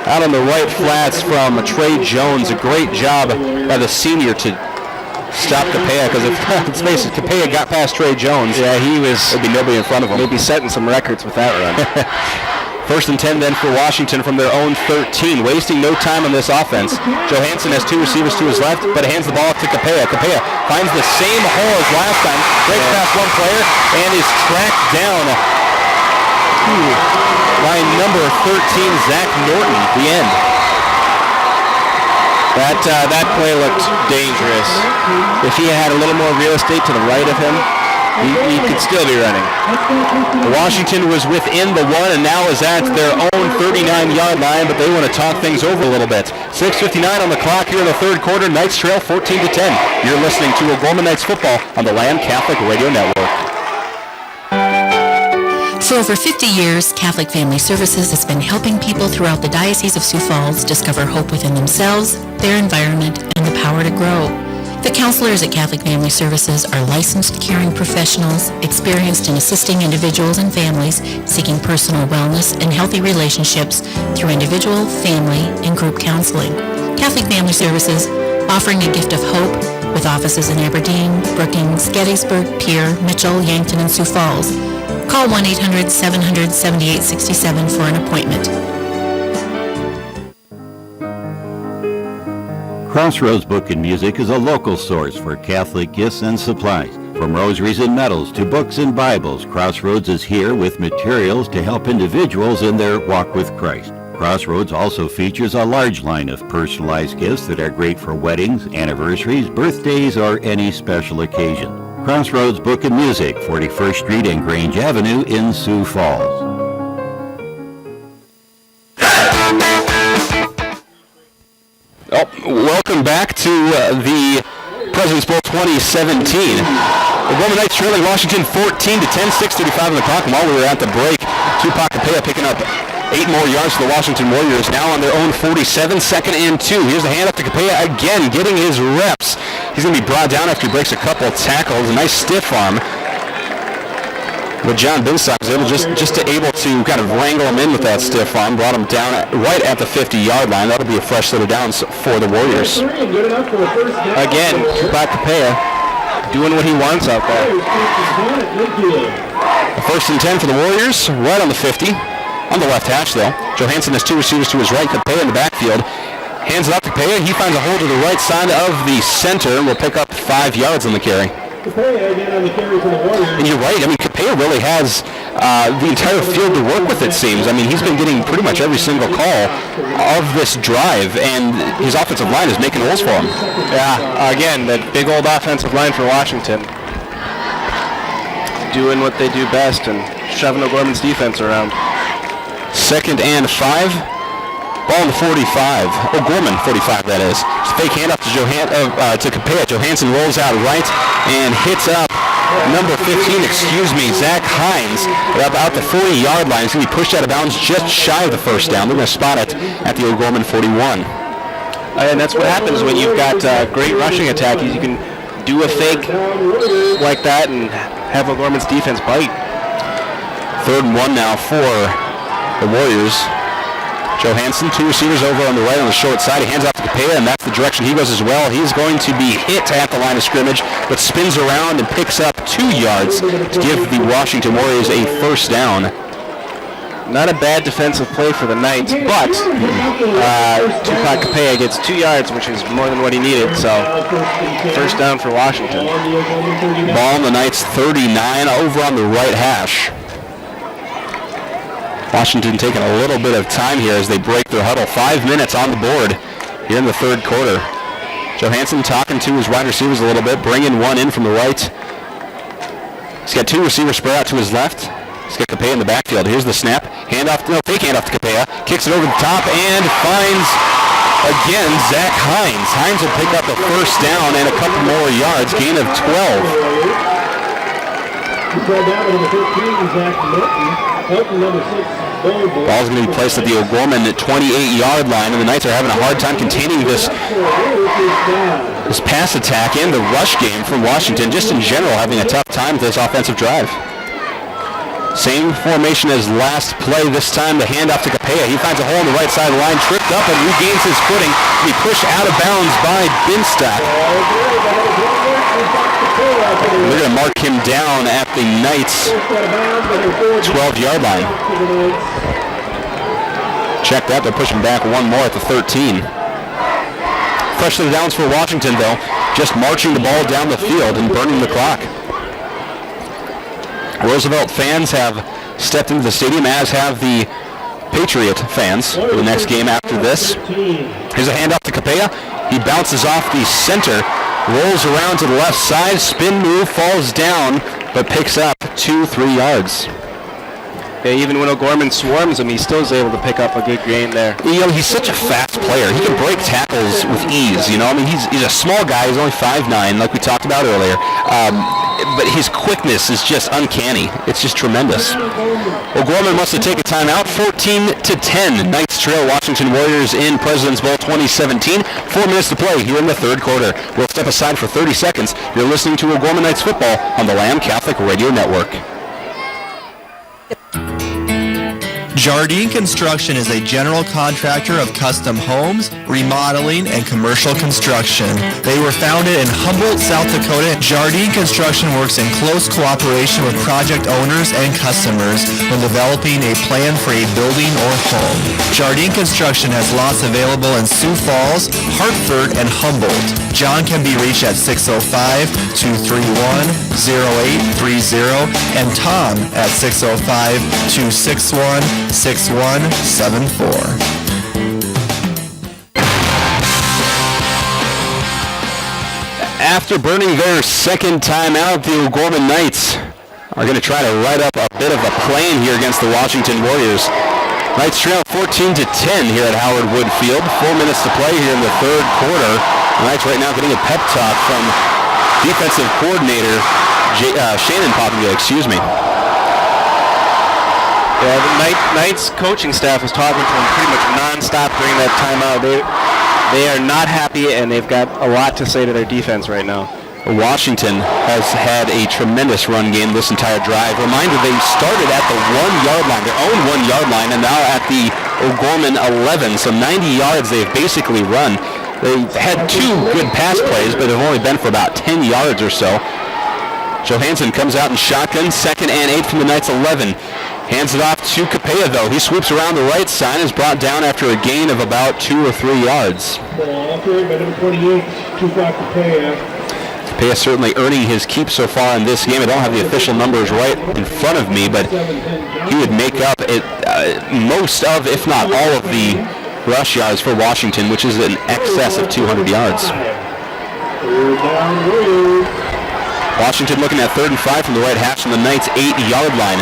Out on the right flats from Trey Jones. A great job by the senior to stop Capella, because if let's face it, Capella got past Trey Jones, there'd be nobody in front of him. Maybe setting some records with that run. 1st and 10 then for Washington from their own 13, wasting no time on this offense. Johansson has 2 receivers to his left, but hands the ball off to Capella. Capella finds the same hole as last time, breaks past 1 player, and is tracked down by number 13, Zach Norton, the end. That play looked dangerous. If he had a little more real estate to the right of him, he could still be running. Washington was within the 1 and now is at their own 39-yard line, but they want to talk things over a little bit. 6:59 on the clock here in the third quarter. Knights trail 14-10. You're listening to O'Gorman Knights football on the Land Catholic Radio Network. For over 50 years, Catholic Family Services has been helping people throughout the Diocese of Sioux Falls discover hope within themselves, their environment, and the power to grow. The counselors at Catholic Family Services are licensed caring professionals, experienced in assisting individuals and families seeking personal wellness and healthy relationships through individual, family, and group counseling. Catholic Family Services, offering a gift of hope with offices in Aberdeen, Brookings, Gettysburg, Pierre, Mitchell, Yankton, and Sioux Falls. Call 1-800-700-7867 for an appointment. Crossroads Book and Music is a local source for Catholic gifts and supplies. From rosaries and medals to books and Bibles, Crossroads is here with materials to help individuals in their walk with Christ. Crossroads also features a large line of personalized gifts that are great for weddings, anniversaries, birthdays, or any special occasion. Crossroads Book and Music, 41st Street and Grange Avenue in Sioux Falls. Welcome back to the President's Bowl 2017. The O'Gorman Knights trailing Washington 14-10, 6:35 on the clock. And while we were at the break, Tupac Capella picking up 8 more yards for the Washington Warriors, now on their own 47, 2nd and 2. Here's the handoff to Capella again, getting his reps. He's going to be brought down after he breaks a couple of tackles. A nice stiff arm. But John Binstock was able able to kind of wrangle him in with that stiff arm, brought him down right at the 50-yard line. That'll be a fresh set of downs for the Warriors. Again, Tupac Capella doing what he wants out there. A 1st and 10 for the Warriors, right on the 50. On the left hash, though. Johansson has 2 receivers to his right. Capella in the backfield. Hands it off to Capella. He finds a hole to the right side of the center and will pick up 5 yards on the carry. And you're right. I mean, Capella really has the entire field to work with, it seems. I mean, he's been getting pretty much every single call of this drive, and his offensive line is making holes for him. Yeah, again, that big old offensive line for Washington. Doing what they do best and shoving O'Gorman's defense around. 2nd and 5. Ball in the 45. O'Gorman 45, that is. It's a fake handoff to Capella. Johansson rolls out right and hits up number 15, Zach Hines, about the 40-yard line. He's going to be pushed out of bounds just shy of the first down. They're going to spot it at the O'Gorman 41. And that's what happens when you've got great rushing attack. You can do a fake like that and have O'Gorman's defense bite. 3rd and 1 now for the Warriors. Johansson, 2 receivers over on the right on the short side. He hands off to Capella, and that's the direction he goes as well. He's going to be hit at the line of scrimmage, but spins around and picks up 2 yards to give the Washington Warriors a first down. Not a bad defensive play for the Knights, but Tupac Capella gets 2 yards, which is more than what he needed, so first down for Washington. Ball on the Knights 39 over on the right hash. Washington taking a little bit of time here as they break their huddle. 5 minutes on the board here in the third quarter. Johansson talking to his wide receivers a little bit, bringing one in from the right. He's got 2 receivers spread out to his left. He's got Capella in the backfield. Here's the snap. Fake handoff to Capella. Kicks it over the top and finds, again, Zach Hines. Hines will pick up a first down and a couple more yards. Gain of 12. Ball's going to be placed at the O'Gorman 28-yard line, and the Knights are having a hard time containing this pass attack and the rush game from Washington. Just in general, having a tough time with this offensive drive. Same formation as last play. This time the handoff to Capella. He finds a hole on the right side of the line, tripped up and regains his footing. He pushed out of bounds by Binstock. They're going to mark him down at the Knights 12-yard line. Check that. They're pushing back one more at the 13. Fresh to the downs for Washington, though. Just marching the ball down the field and burning the clock. Roosevelt fans have stepped into the stadium, as have the Patriot fans for the next game after this. Here's a handoff to Capella. He bounces off the center, rolls around to the left side, spin move, falls down, but picks up 2-3 yards. Yeah, even when O'Gorman swarms him, he still is able to pick up a good gain there. You know, he's such a fast player. He can break tackles with ease, you know. I mean, he's a small guy. He's only 5'9", like we talked about earlier. But his quickness is just uncanny. It's just tremendous. O'Gorman wants to take a timeout. 14-10. Knights trail Washington Warriors in President's Bowl 2017. 4 minutes to play here in the third quarter. We'll step aside for 30 seconds. You're listening to O'Gorman Knights football on the Lamb Catholic Radio Network. Jardine Construction is a general contractor of custom homes, remodeling, and commercial construction. They were founded in Humboldt, South Dakota. Jardine Construction works in close cooperation with project owners and customers when developing a plan for a building or home. Jardine Construction has lots available in Sioux Falls, Hartford, and Humboldt. John can be reached at 605-231-0830 and Tom at 605-261-6174. After burning their second time out, the O'Gorman Knights are going to try to write up a bit of a plan here against the Washington Warriors. Knights trail 14-10 here at Howard Wood Field. 4 minutes to play here in the third quarter. The Knights right now getting a pep talk from defensive coordinator Shannon Poppenville, Yeah, the Knights coaching staff was talking to him pretty much nonstop during that timeout. They are not happy, and they've got a lot to say to their defense right now. Washington has had a tremendous run game this entire drive. Reminder, they started at the 1-yard line, their own 1-yard line, and now at the O'Gorman 11. So 90 yards they've basically run. They've had 2 good pass plays, but they've only been for about 10 yards or so. Johansson comes out in shotgun, 2nd and 8 from the Knights 11. Hands it off to Capella, though. He swoops around the right side, is brought down after a gain of about 2 or 3 yards. Capella certainly earning his keep so far in this game. I don't have the official numbers right in front of me, but he would make up most of, if not all of the rush yards for Washington, which is in excess of 200 yards. Washington looking at 3rd and 5 from the right hash from the Knights' 8-yard line.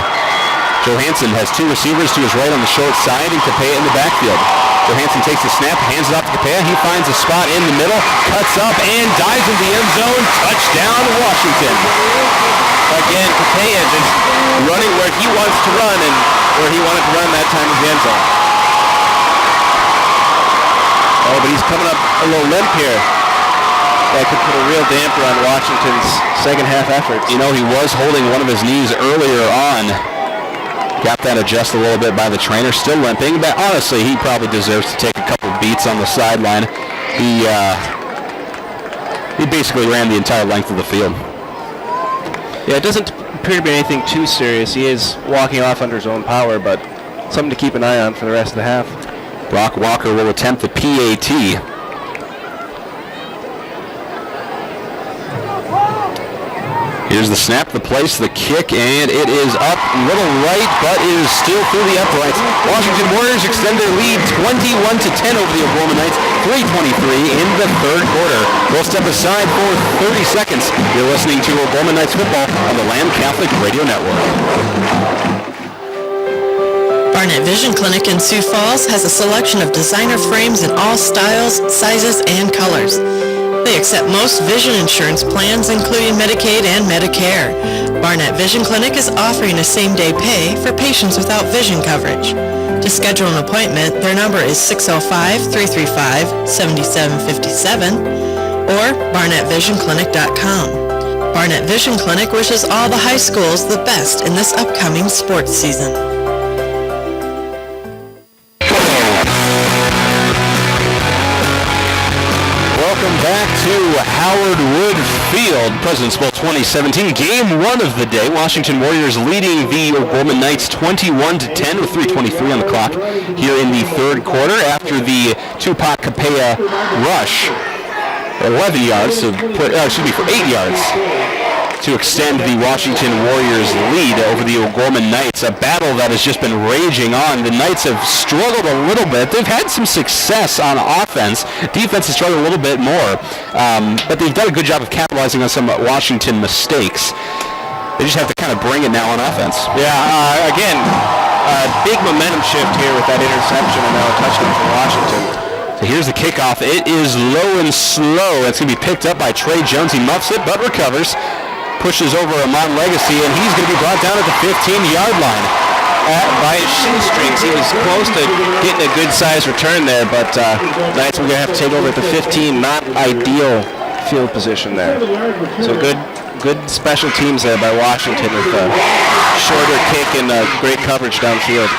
Johansson has 2 receivers to his right on the short side and Capella in the backfield. Johansson takes the snap, hands it off to Capella. He finds a spot in the middle, cuts up, and dives in the end zone. Touchdown, Washington. Again, Capella just running where he wants to run and where he wanted to run that time in the end zone. Oh, but he's coming up a little limp here. That could put a real damper on Washington's second half efforts. You know, he was holding one of his knees earlier on. Got that adjusted a little bit by the trainer. Still limping, but honestly, he probably deserves to take a couple beats on the sideline. He basically ran the entire length of the field. Yeah, it doesn't appear to be anything too serious. He is walking off under his own power, but something to keep an eye on for the rest of the half. Brock Walker will attempt the PAT. Here's the snap, the place, the kick, and it is up little right, but it is still through the uprights. Washington Warriors extend their lead 21-10 over the O'Gorman Knights, 3:23 in the third quarter. We'll step aside for 30 seconds. You're listening to O'Gorman Knights football on the Lamb Catholic Radio Network. Barnett Vision Clinic in Sioux Falls has a selection of designer frames in all styles, sizes, and colors. They accept most vision insurance plans, including Medicaid and Medicare. Barnett Vision Clinic is offering a same-day pay for patients without vision coverage. To schedule an appointment, their number is 605-335-7757 or barnettvisionclinic.com. Barnett Vision Clinic wishes all the high schools the best in this upcoming sports season. Welcome back to Howard Wood Field, President's Bowl 2017, Game 1 of the day. Washington Warriors leading the O'Gorman Knights 21-10 with 3:23 on the clock here in the third quarter after the Tupac Capella rush. 11 yards to put, for 8 yards to extend the Washington Warriors lead over the O'Gorman Knights, a battle that has just been raging on. The Knights have struggled a little bit. They've had some success on offense. Defense has struggled a little bit more, but they've done a good job of capitalizing on some Washington mistakes. They just have to kind of bring it now on offense. Yeah, again, a big momentum shift here with that interception and now a touchdown for Washington. So here's the kickoff. It is low and slow. It's going to be picked up by Trey Jones. He muffs it, but recovers. Pushes over Amon Legacy, and he's going to be brought down at the 15-yard line. By his shoestrings, he was close to getting a good-sized return there, but Knights were going to have to take over at the 15. Not ideal field position there. So good special teams there by Washington with a shorter kick and great coverage downfield.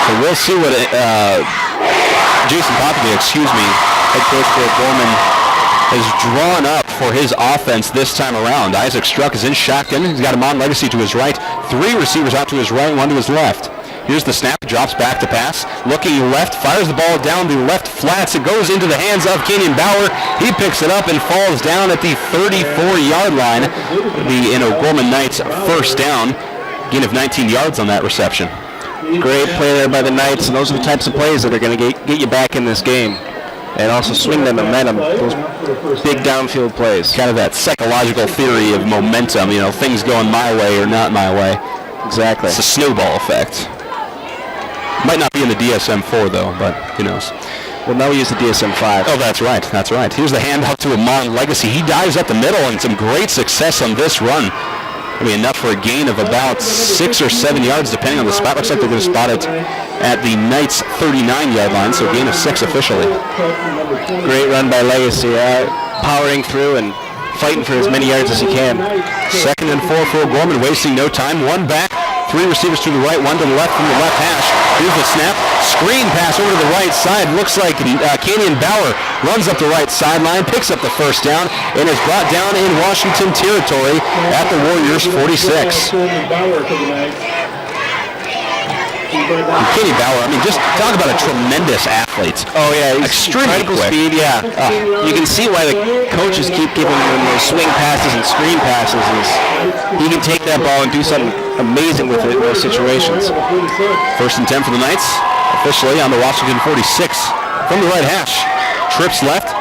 So we'll see what Jason Popovich, head coach for O'Gorman, has drawn up for his offense this time around. Isaac Struck is in shotgun. He's got Amon Legacy to his right. 3 receivers out to his right, 1 to his left. Here's the snap. Drops back to pass. Looking left. Fires the ball down the left flats. It goes into the hands of Kenyon Bauer. He picks it up and falls down at the 34-yard line. The O'Gorman Knights first down. Gain of 19 yards on that reception. Great play there by the Knights, and those are the types of plays that are going to get you back in this game. And also swing the momentum, those big downfield plays. Kind of that psychological theory of momentum, things going my way or not my way. Exactly. It's a snowball effect. Might not be in the DSM-4 though, but who knows. Well, now we use the DSM-5. Oh, that's right. Here's the handoff to Amon Legacy. He dives up the middle and some great success on this run. Enough for a gain of about 6 or 7 yards, depending on the spot. Looks like they're going to spot it at the Knights' 39-yard line, so a gain of 6 officially. Great run by Legacy, powering through and fighting for as many yards as he can. 2nd and 4 for O'Gorman, wasting no time. 1 back, 3 receivers to the right, 1 to the left from the left hash. Here's the snap. Screen pass over to the right side. Looks like Kenyon Bauer runs up the right sideline, picks up the first down, and is brought down in Washington territory at the Warriors' 46. Kenny Bauer, just talk about a tremendous athlete. Oh yeah, he's extremely quick. Speed, yeah. You can see why the coaches keep giving him those swing passes and screen passes. He can take that ball and do something amazing with it in those situations. 1st and 10 for the Knights, officially on the Washington 46 from the right hash. Trips left.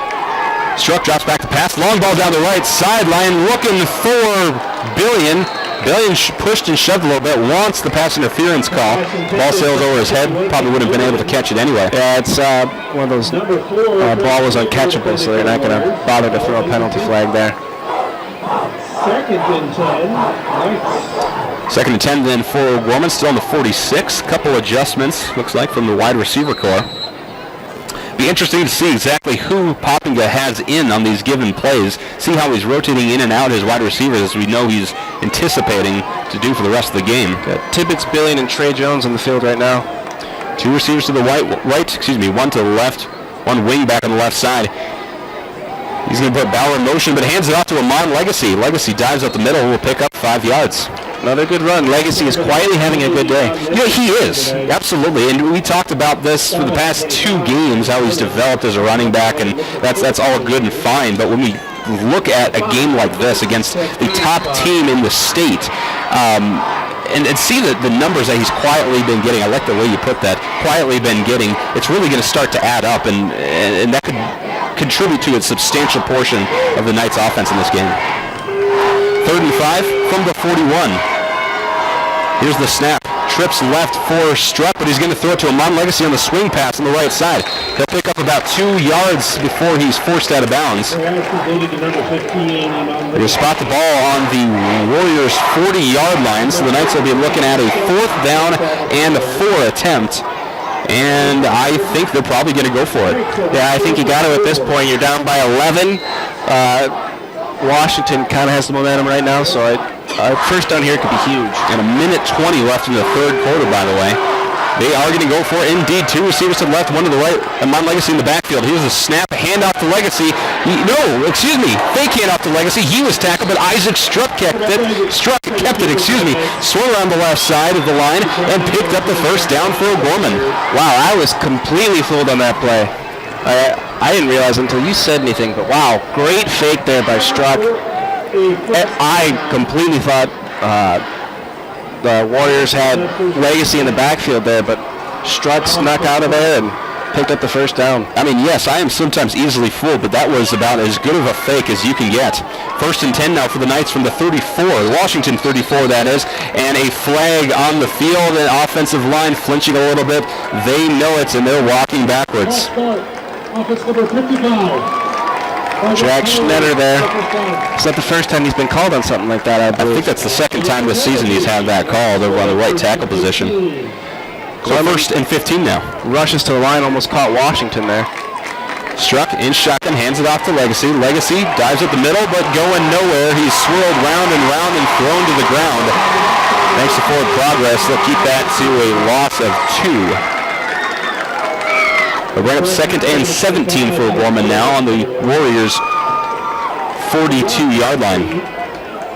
Struck, drops back to pass. Long ball down the right sideline, looking for Billion. Billion pushed and shoved a little bit, wants the pass interference call. Ball sails over his head, probably wouldn't have been able to catch it anyway. Yeah, it's one of those, ball was uncatchable, so they're not going to bother to throw a penalty flag there. 2nd and 10 then for O'Gorman, still on the 46. Couple adjustments, looks like, from the wide receiver corps. Be interesting to see exactly who Poppinga has in on these given plays. See how he's rotating in and out his wide receivers, as we know he's anticipating to do for the rest of the game. Got Tibbetts, Billion, and Trey Jones on the field right now. Two receivers to the one to the left, one wing back on the left side. He's going to put Bauer in motion, but hands it off to Amon Legacy. Legacy dives up the middle, will pick up 5 yards. Another good run. Legacy is quietly having a good day. Yeah, he is. Absolutely. And we talked about this for the past 2 games, how he's developed as a running back, and that's all good and fine. But when we look at a game like this against the top team in the state, and see the numbers that he's quietly been getting, I like the way you put that, quietly been getting, it's really going to start to add up, and that could contribute to a substantial portion of the Knights' offense in this game. 3rd and 5 from the 41. Here's the snap. Trips left for Struck, but he's going to throw it to Amon Legacy on the swing pass on the right side. He'll pick up about 2 yards before he's forced out of bounds. He'll spot the ball on the Warriors' 40-yard line, so the Knights will be looking at a 4th down and a 4 attempt. And I think they're probably going to go for it. Yeah, I think you got to at this point. You're down by 11. Washington kind of has the momentum right now, so first down here could be huge. And a minute 20 left in the 3rd quarter, by the way. They are going to go for it. Indeed, 2 receivers to the left, 1 to the right. Amon Legacy in the backfield. Here's a snap, handoff to Legacy. Fake handoff to Legacy. He was tackled, but Isaac Struck kept it. Swung around the left side of the line and picked up the first down for O'Gorman. Wow, I was completely fooled on that play. I didn't realize until you said anything, but wow, great fake there by Struck. I completely thought the Warriors had Legacy in the backfield there, but Struck snuck out of there and picked up the first down. I mean, yes, I am sometimes easily fooled, but that was about as good of a fake as you can get. 1st and 10 now for the Knights from the 34, Washington 34 that is, and a flag on the field, and offensive line flinching a little bit. They know it, and they're walking backwards. Offense number 55. Jack Schnetter there. It's not the first time he's been called on something like that, I believe. I think that's the 2nd time this season he's had that called over on the right tackle position. So 1st and 15 now. Rushes to the line, almost caught Washington there. Struck in shotgun, hands it off to Legacy. Legacy dives at the middle, but going nowhere. He's swirled round and round and thrown to the ground. Thanks to forward progress, they'll keep that to a loss of 2. We'll bring up 2nd and 17 for Gorman now on the Warriors' 42-yard line.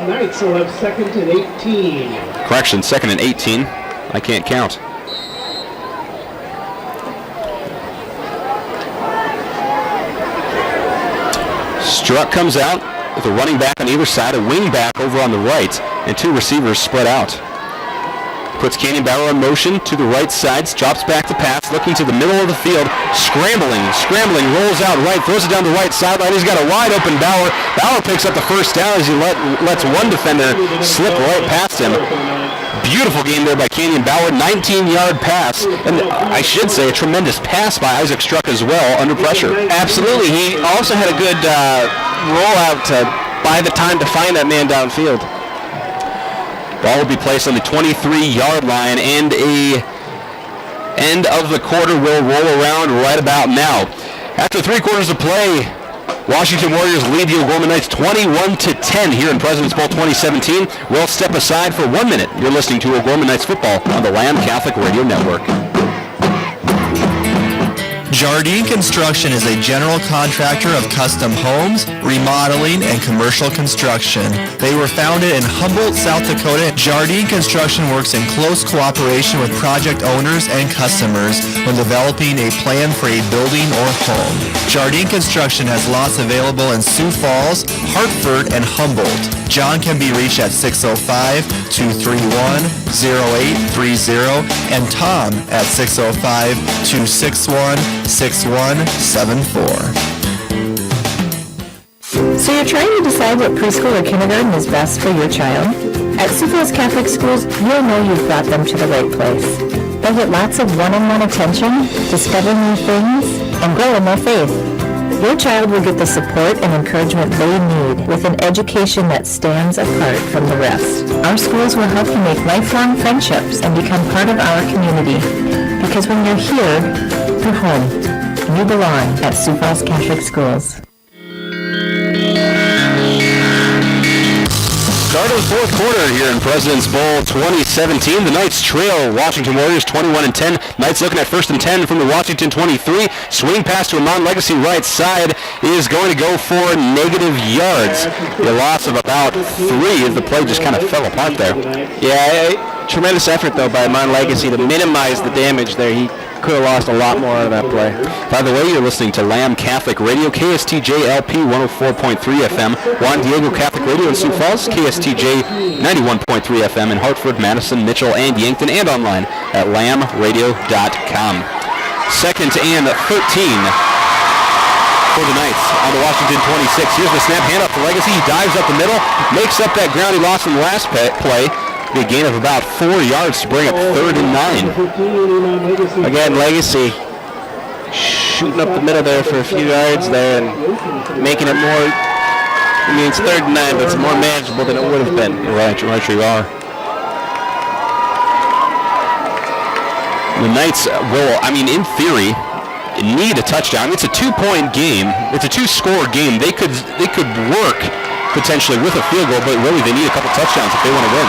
Knights will have 2nd and 18. Correction, 2nd and 18. I can't count. Struck comes out with a running back on either side, a wing back over on the right, and 2 receivers spread out. Puts Canyon Bauer in motion to the right side, drops back to pass, looking to the middle of the field, scrambling, rolls out right, throws it down the right sideline. He's got a wide open Bauer. Bauer picks up the first down as he lets one defender slip right past him. Beautiful game there by Canyon Bauer, 19-yard pass, and I should say a tremendous pass by Isaac Struck as well under pressure. Absolutely. He also had a good rollout to buy the time to find that man downfield. Ball will be placed on the 23-yard line, and a end of the quarter will roll around right about now. After 3 quarters of play, Washington Warriors lead the O'Gorman Knights 21-10 here in President's Bowl 2017. We'll step aside for 1 minute. You're listening to O'Gorman Knights football on the Lamb Catholic Radio Network. Jardine Construction is a general contractor of custom homes, remodeling, and commercial construction. They were founded in Humboldt, South Dakota. Jardine Construction works in close cooperation with project owners and customers when developing a plan for a building or home. Jardine Construction has lots available in Sioux Falls, Hartford, and Humboldt. John can be reached at 605-231-0830 and Tom at 605-261-6174. So you're trying to decide what preschool or kindergarten is best for your child? At Sioux Falls Catholic Schools, you'll know you've brought them to the right place. They'll get lots of one-on-one attention, discover new things, and grow in their faith. Your child will get the support and encouragement they need with an education that stands apart from the rest. Our schools will help you make lifelong friendships and become part of our community. Because when you're here, you're home. You belong at Sioux Falls Started the fourth quarter here in President's Bowl 2017. The Knights trail Washington Warriors 21-10. Knights looking at 1st and 10 from the Washington 23. Swing pass to Amon Legacy right side is going to go for negative yards. A loss of about 3 as the play just kind of fell apart there. Yeah, tremendous effort though by Amon Legacy to minimize the damage there. He could have lost a lot more out of that play. By the way, you're listening to Lamb Catholic Radio, KSTJ LP 104.3 FM, Juan Diego Catholic Radio in Sioux Falls, KSTJ 91.3 FM in Hartford, Madison, Mitchell, and Yankton, and online at lambradio.com. 2nd and 13 for the Knights on the Washington 26. Here's the snap, hand up to Legacy. He dives up the middle, makes up that ground he lost in the last play. A gain of about 4 yards to bring up 3rd and 9. Again, Legacy shooting up the middle there for a few yards there and making it more, I mean, it's 3rd and 9, but it's more manageable than it would have been. Right you are. The Knights will, I mean, in theory, need a touchdown. It's a 2-point game. It's a 2-score game. They could work potentially with a field goal, but really they need a couple touchdowns if they want to win.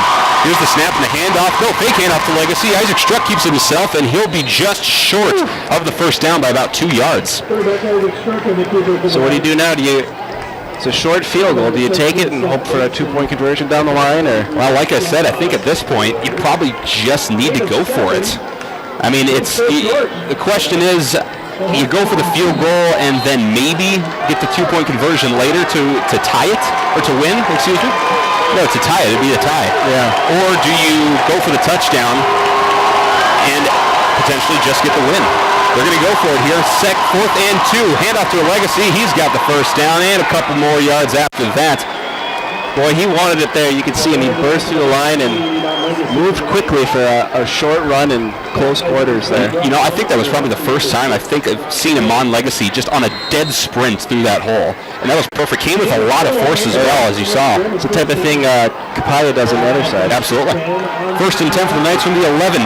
Here's the snap and the handoff. No, fake handoff to Legacy. Isaac Struck keeps it himself, and he'll be just short of the first down by about 2 yards. So what do you do now? It's a short field goal. Do you take it and hope for a 2-point conversion down the line? Or? Well, like I said, I think at this point, you probably just need to go for it. I mean, the question is, you go for the field goal and then maybe get the 2-point conversion later to tie it, or to win, excuse me? No, to tie it. It'd be a tie. Yeah. Or do you go for the touchdown and potentially just get the win? They're going to go for it here. 4th and 2. Handoff to a Legacy. He's got the first down and a couple more yards after that. Boy, he wanted it there. You could see him. He burst through the line and moved quickly for a short run in close quarters there. You know, I think that was probably the first time I've seen Amon Legacy just on a dead sprint through that hole. And that was perfect. Came with a lot of force as well, as you saw. It's the type of thing Capaya does on the other side. Absolutely. 1st and 10 for the Knights from the 11.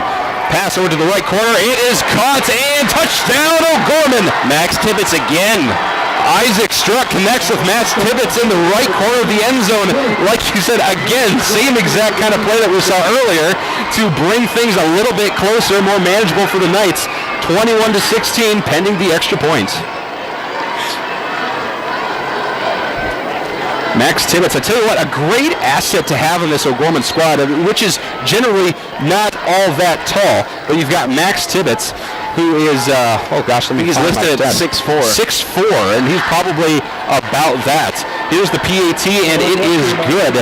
Pass over to the right corner. It is caught and touchdown O'Gorman. Max Tibbetts again. Isaac Struck connects with Matt Tibbetts in the right corner of the end zone. Like you said, again, same exact kind of play that we saw earlier to bring things a little bit closer, more manageable for the Knights. 21-16, pending the extra points. Max Tibbetts, I tell you what, a great asset to have in this O'Gorman squad, which is generally not all that tall. But you've got Max Tibbetts, who is, he's listed at 6'4". 6'4", and he's probably about that. Here's the PAT, and it is good.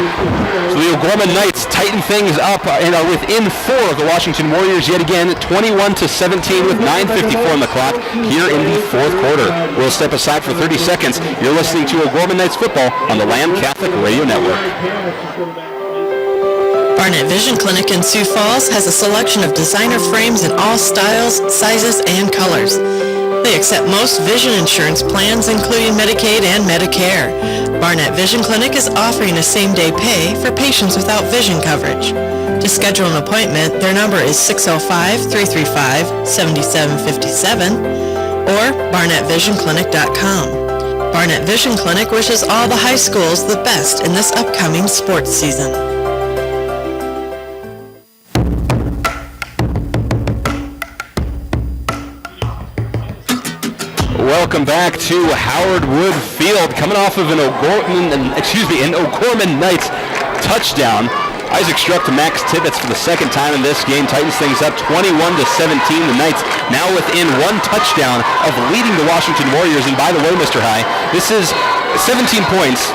So the O'Gorman Knights tighten things up and are within 4 of the Washington Warriors yet again, 21-17 with 9:54 on the clock here in the 4th quarter. We'll step aside for 30 seconds. You're listening to O'Gorman Knights football on the Lamb Catholic Radio Network. Barnett Vision Clinic in Sioux Falls has a selection of designer frames in all styles, sizes, and colors. They accept most vision insurance plans, including Medicaid and Medicare. Barnett Vision Clinic is offering a same-day pay for patients without vision coverage. To schedule an appointment, their number is 605-335-7757 or barnettvisionclinic.com. Barnett Vision Clinic wishes all the high schools the best in this upcoming sports season. Welcome back to Howard Wood Field. Coming off of an O'Gorman Knights touchdown. Isaac Struck to Max Tibbetts for the second time in this game. Tightens things up 21-17. The Knights now within 1 touchdown of leading the Washington Warriors. And by the way, Mr. High, this is 17 points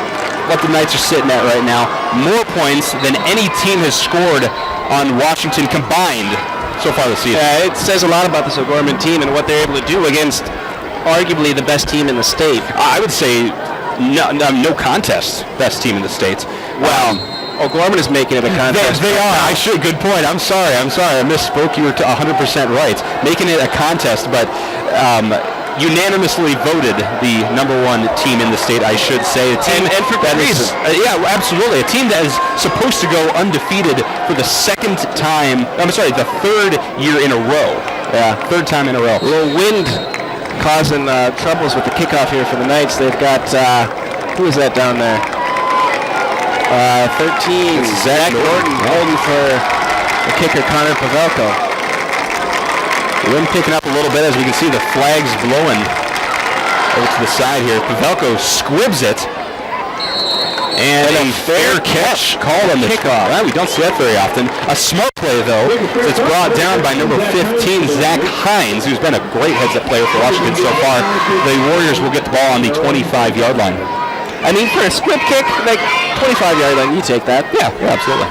what the Knights are sitting at right now. More points than any team has scored on Washington combined so far this season. Yeah, it says a lot about this O'Gorman team and what they're able to do against arguably the best team in the state. I would say no contest best team in the state. Well, O'Gorman is making it a contest. They are. Good point. I'm sorry. I misspoke. You were 100% right. Making it a contest, but unanimously voted the #1 team in the state, I should say. A team, and for good reason. Yeah, absolutely. A team that is supposed to go undefeated for the 3rd year in a row. Yeah, 3rd time in a row. A little wind causing troubles with the kickoff here for the Knights. They've got, who is that down there? 13, Zach Norton holding for the kicker, Connor Pavelko. Wind picking up a little bit as we can see the flags blowing over to the side here. Pavelko squibs it. And a fair catch called on the kickoff. Well, we don't see that very often. A smart play, though. It's brought down by number 15, Zach Hines, who's been a great heads-up player for Washington so far. The Warriors will get the ball on the 25-yard line. I mean, for a squib kick, like 25-yard line, you take that. Yeah, absolutely.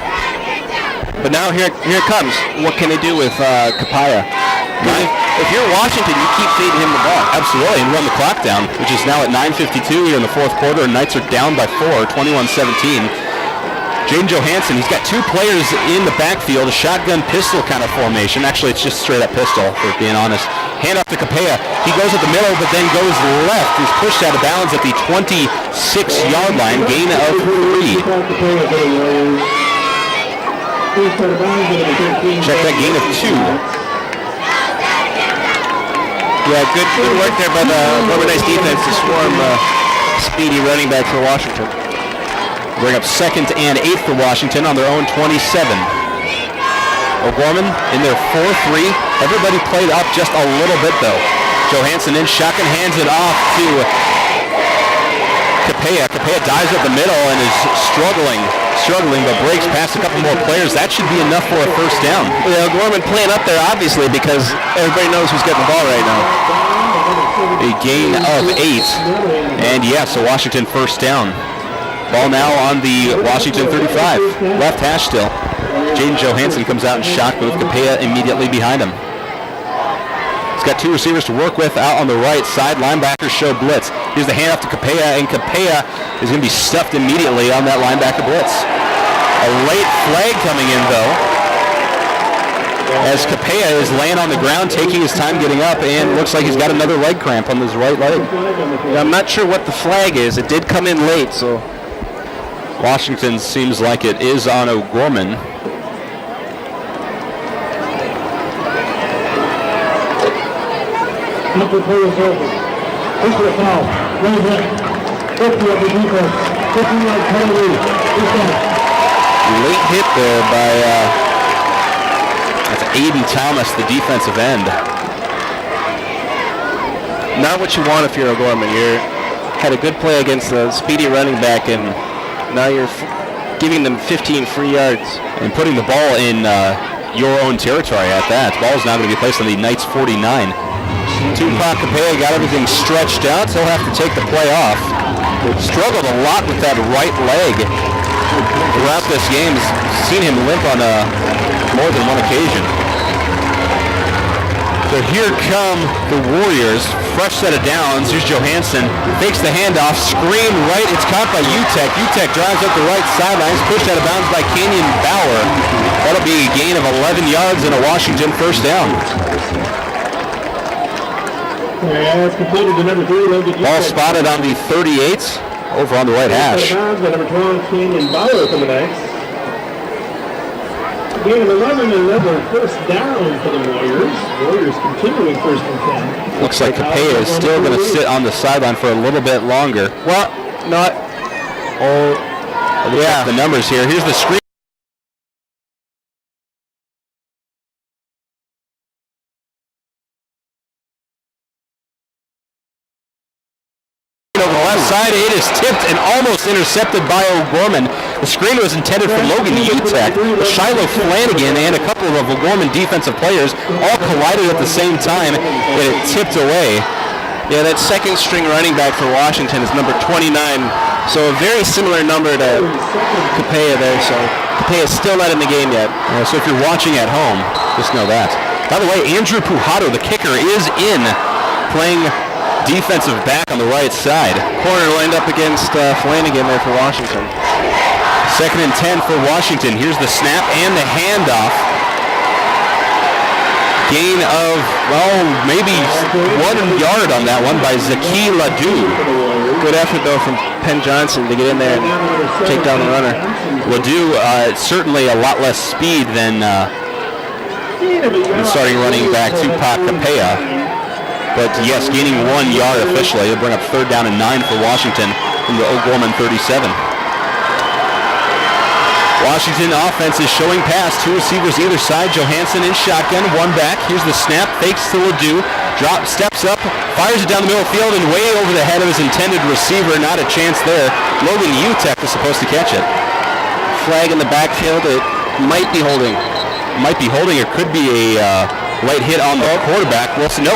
But now here it comes. What can they do with Kapaya? If you're Washington, you keep feeding him the ball. Absolutely, and run the clock down, which is now at 9:52 here in the fourth quarter, and Knights are down by 4, 21-17. Jaden Johansson, he's got two players in the backfield, a shotgun pistol kind of formation. Actually, it's just straight up pistol, for being honest. Hand off to Kapaya. He goes at the middle, but then goes left. He's pushed out of bounds at the 26-yard line, gain of 3. Check that, gain of 2. Yeah, good work there by the Rubber Knights defense to swarm speedy running back for Washington. Bring up 2nd and 8 for Washington on their own 27. O'Gorman in their 4-3. Everybody played up just a little bit, though. Johansson in shotgun, hands it off to Kapaya. Kapaya dives up the middle and is struggling, but breaks past a couple more players. That should be enough for a first down. Yeah, Gorman playing up there, obviously, because everybody knows who's getting the ball right now. A gain of 8. And yeah, so Washington first down. Ball now on the Washington 35. Left hash still. Jaden Johansson comes out in shotgun with Kapaya immediately behind him. He's got two receivers to work with out on the right side. Linebackers show blitz. Here's the handoff to Kapaya, and Kapaya is going to be stuffed immediately on that linebacker blitz. A late flag coming in, though, as Kapaya is laying on the ground, taking his time getting up, and looks like he's got another leg cramp on his right leg. I'm not sure what the flag is. It did come in late, so... Washington seems like it is on O'Gorman. Number play is over. This is a foul. Right hit. 50 of the defense. 50-yard penalty. Late hit there by that's Aiden Thomas, the defensive end. Not what you want if you're O'Gorman. You had a good play against the speedy running back, and now you're giving them 15 free yards. And putting the ball in your own territory at that. The ball is now going to be placed on the Knights 49. Tupac Kapaya got everything stretched out, so he'll have to take the play off. Struggled a lot with that right leg throughout this game. Seen him limp on more than one occasion. So here come the Warriors. Fresh set of downs. Here's Johansson. Fakes the handoff. Screen right. It's caught by Utek. Utek drives up the right sideline. Pushed out of bounds by Kenyon Bauer. That'll be a gain of 11 yards and a Washington first down. Ball spotted on the 38, over on the right hash. Number 12, Kenyon Bauer coming next. Gain of 11 and another first down for the Warriors. Warriors continuing 1st and 10. Looks like Kapaya is still going to sit on the sideline for a little bit longer. Well, not. Oh, yeah. The numbers here. Here's the screen. Side, it is tipped and almost intercepted by O'Gorman. The screen was intended for Logan Utek, but Shiloh Flanagan and a couple of O'Gorman defensive players all collided at the same time, and it tipped away. Yeah, that second string running back for Washington is number 29, so a very similar number to Kapaya there, so Kapaya is still not in the game yet. So if you're watching at home, just know that. By the way, Andrew Pujato, the kicker, is in, playing defensive back on the right side. Corner lined up against Flanagan there for Washington. 2nd and 10 for Washington. Here's the snap and the handoff. Gain of, well, maybe 1 yard on that one by Zaki Ledoux. Good effort, though, from Penn Johnson to get in there and take down the runner. Ledoux, certainly a lot less speed than starting running back Tupac Kapaya. But yes, gaining 1 yard officially. It'll bring up 3rd down and 9 for Washington from the O'Gorman 37. Washington offense is showing pass. Two receivers either side. Johansson in shotgun. One back. Here's the snap. Fakes to Ledoux. Steps up. Fires it down the middle of the field and way over the head of his intended receiver. Not a chance there. Logan Utek is supposed to catch it. Flag in the backfield. It might be holding. Might be holding. It could be a late hit on the quarterback. Wilson. No.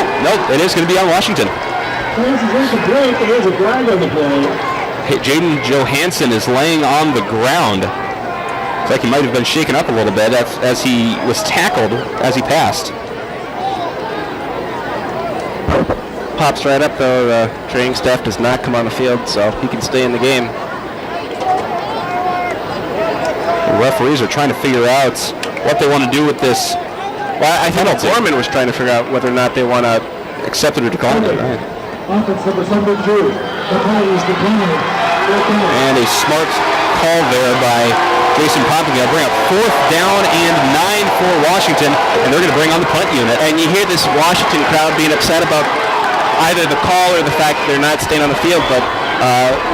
It is going to be on Washington. There's a flag on the play. Jaden Johansson is laying on the ground. Looks like he might have been shaken up a little bit as he was tackled as he passed. Pops right up, though. The training staff does not come on the field, so he can stay in the game. The referees are trying to figure out what they want to do with this. Well, I think Gorman was trying to figure out whether or not they want to accept it or decline it. Right. And a smart call there by Jason Popping. They'll bring up 4th down and 9 for Washington, and they're going to bring on the punt unit. And you hear this Washington crowd being upset about either the call or the fact that they're not staying on the field, but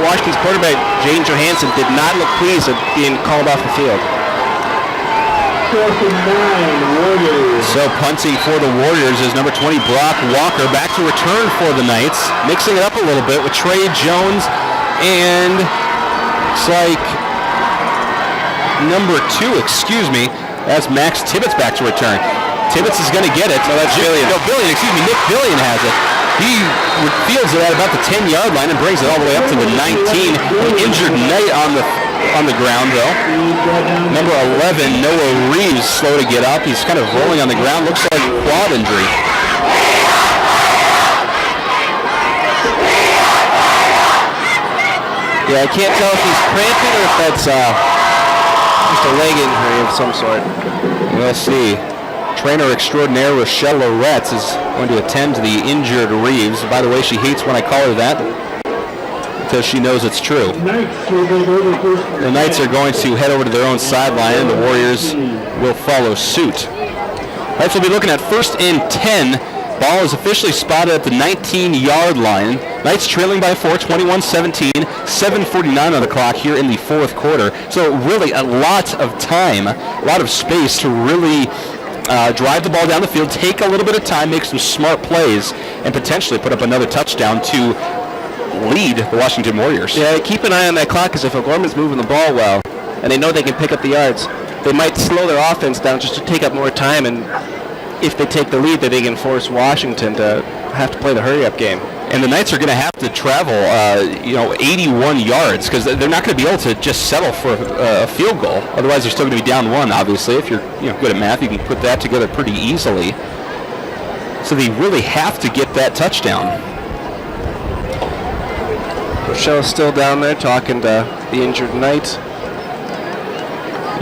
Washington's quarterback, Jaden Johansson, did not look pleased at being called off the field. So punting for the Warriors is number 20, Brock Walker, back to return for the Knights, mixing it up a little bit with Trey Jones and looks like number 2, that's Max Tibbetts back to return. Tibbetts is going to get it. No, that's Billion. No, Billion, Nick Billion has it. He fields it at about the 10-yard line and brings it all the way up to the 19. An injured Knight on the ground, though. Number 11, Noah Reeves, slow to get up. He's kind of rolling on the ground. Looks like quad injury. Yeah, I can't tell if he's cramping or if that's just a leg injury of some sort. We'll see. Trainer extraordinaire Rochelle Loretz is going to attend to the injured Reeves. By the way, she hates when I call her that because she knows it's true. The Knights are going to head over to their own sideline, and the Warriors will follow suit. Knights will be looking at 1st and 10. Ball is officially spotted at the 19-yard line. Knights trailing by 4, 21-17, 7:49 on the clock here in the 4th quarter. So really a lot of time, a lot of space to really drive the ball down the field, take a little bit of time, make some smart plays, and potentially put up another touchdown to lead the Washington Warriors. Yeah, keep an eye on that clock because if O'Gorman's moving the ball well, and they know they can pick up the yards, they might slow their offense down just to take up more time, and if they take the lead, that they can force Washington to have to play the hurry-up game. And the Knights are going to have to travel, 81 yards because they're not going to be able to just settle for a field goal. Otherwise, they're still going to be down 1, obviously. If you're good at math, you can put that together pretty easily. So they really have to get that touchdown. Rochelle's still down there talking to the injured Knight.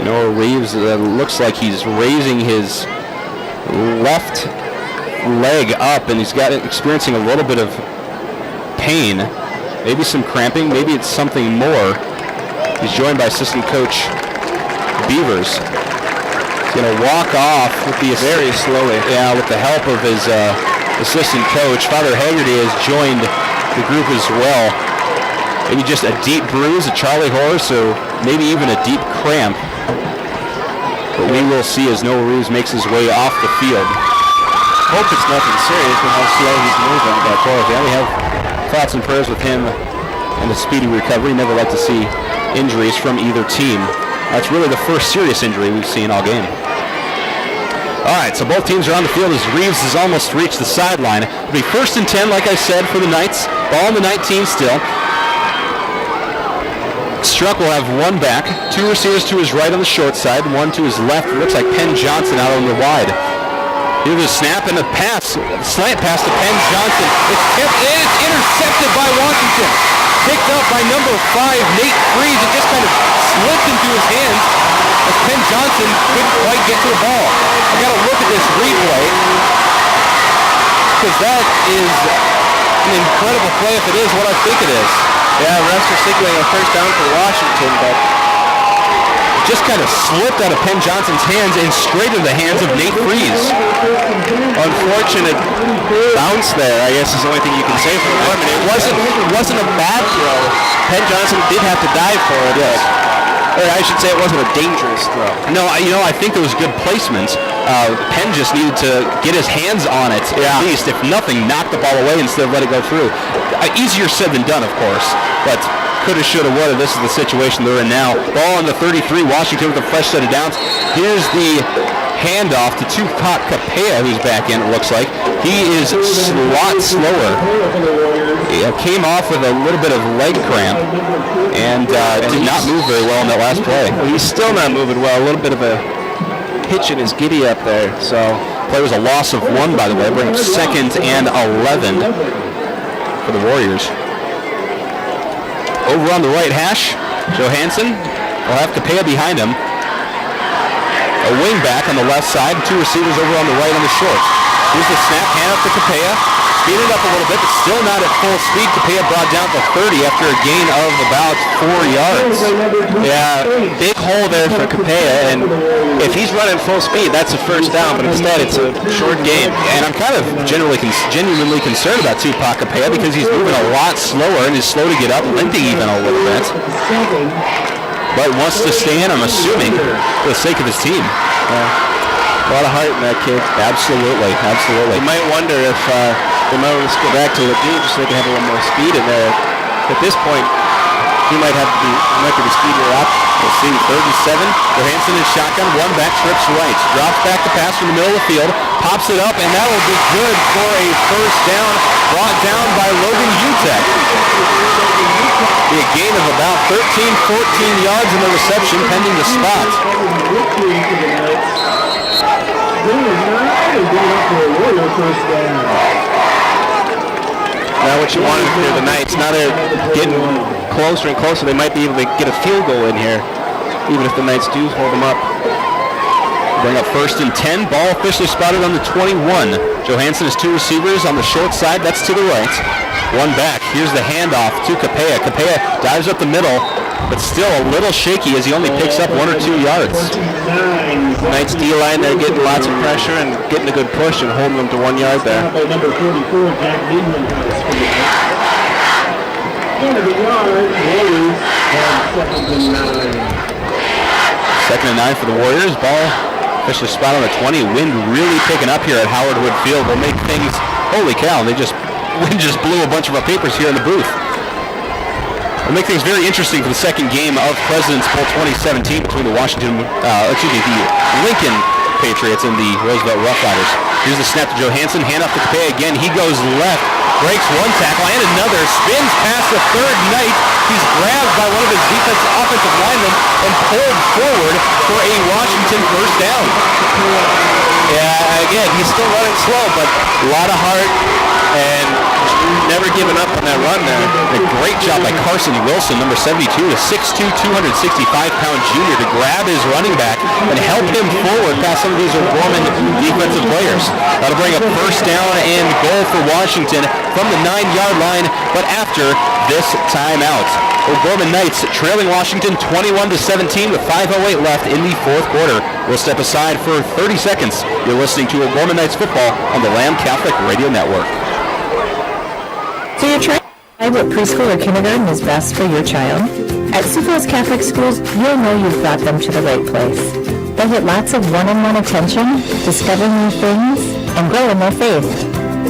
Noah Reeves looks like he's raising his left leg up, and he's experiencing a little bit of pain, maybe some cramping, maybe it's something more. He's joined by assistant coach Beavers. He's going to walk off with very slowly. Yeah, with the help of his assistant coach. Father Haggerty has joined the group as well. Maybe just a deep bruise, a Charlie horse, or maybe even a deep cramp. But we will see as Noah Reeves makes his way off the field. Hope it's nothing serious with how slow he's moving. But yeah, we have thoughts and prayers with him and a speedy recovery. Never like to see injuries from either team. That's really the first serious injury we've seen all game. All right, so both teams are on the field as Reeves has almost reached the sideline. It'll be 1st and 10, like I said, for the Knights. Ball on the 19 still. Struck will have 1 back, 2 receivers to his right on the short side, 1 to his left. It looks like Penn Johnson out on the wide. Here's a snap and a pass, slant pass to Penn Johnson. It's intercepted by Washington. Picked up by number 5, Nate Freeze. It just kind of slipped into his hands as Penn Johnson couldn't quite get to the ball. I got to look at this replay because that is an incredible play if it is what I think it is. Yeah, refs are signaling a first down for Washington, but just kind of slipped out of Penn Johnson's hands and straight into the hands of Nate Freeze. Unfortunate bounce there, I guess is the only thing you can say for Gorman. It wasn't a bad throw. Penn Johnson did have to dive for it. Yes. Or I should say it wasn't a dangerous throw. No, I think it was good placement. Penn just needed to get his hands on it, at least. If nothing, knock the ball away instead of let it go through. Easier said than done, of course, but coulda, shoulda, woulda. This is the situation they're in now. Ball on the 33, Washington with a fresh set of downs. Here's the handoff to Tupac Capea, who's back in, it looks like. He is a lot slower. He came off with a little bit of leg cramp and did not move very well in that last play. He's still not moving well. A little bit of a hitch in his giddy up there. So play was a loss of 1, by the way. Bring up 2nd and 11 for the Warriors. Over on the right hash, Johansson will have Capea behind him. A wing back on the left side, 2 receivers over on the right on the short. Here's the snap, hand up to Capea. Speed it up a little bit, but still not at full speed. Capea brought down to 30 after a gain of about 4 yards. Yeah, big hole there for Capea, and if he's running full speed, that's a first down, but instead it's a short game. And I'm kind of genuinely concerned about Tupac Capea because he's moving a lot slower and is slow to get up, limping even a little bit. But wants to stay in, I'm assuming, for the sake of his team. A lot of heart in that kid. Absolutely. You might wonder if they might want to go back to Ledoux just so they can have a little more speed in there. At this point, he might be the speedier up. We'll see. 3rd and 7. Johansson in shotgun. 1 back, trips right. Drops back the pass from the middle of the field. Pops it up, and that will be good for a first down. Brought down by Logan Utek. Be a gain of about 13, 14 yards in the reception, pending the spot. Now what you wanted to do tonight, now they're getting closer and closer. They might be able to get a field goal in here, even if the Knights do hold them up. Bring up 1st and 10. Ball officially spotted on the 21. Johansson has 2 receivers on the short side. That's to the right. 1 back. Here's the handoff to Capea. Capea dives up the middle, but still a little shaky as he only picks up 1 or 2 yards. Knights D-line, they're getting lots of pressure and getting a good push and holding them to 1 yard there. Number 44, Jack Newman. End of the yard, Warriors have 2nd and 9. 2nd and 9 for the Warriors. Ball officially spot on the 20. Wind really picking up here at Howard Wood Field. Will make things, holy cow, wind just blew a bunch of our papers here in the booth. It'll make things very interesting for the second game of President's Bowl 2017 between the Lincoln Patriots and the Roosevelt Rough Riders. Here's the snap to Johansson, hand off to Capea again. He goes left, breaks 1 tackle and another, spins past the 3rd Knight. He's grabbed by one of his offensive linemen and pulled forward for a Washington first down. Yeah, again, he's still running slow, but a lot of heart and never giving up on that run there. A great job by Carson Wilson, number 72, a 6'2", 265-pound junior, to grab his running back and help him forward past some of these O'Gorman defensive players. That'll bring up first down and goal for Washington from the 9-yard line, but after this timeout. O'Gorman Knights trailing Washington 21-17 with 5:08 left in the 4th quarter. We'll step aside for 30 seconds. You're listening to O'Gorman Knights football on the Lamb Catholic Radio Network. So you're trying to decide what preschool or kindergarten is best for your child? At Sioux Falls Catholic Schools, you'll know you've brought them to the right place. They'll get lots of one-on-one attention, discover new things, and grow in their faith.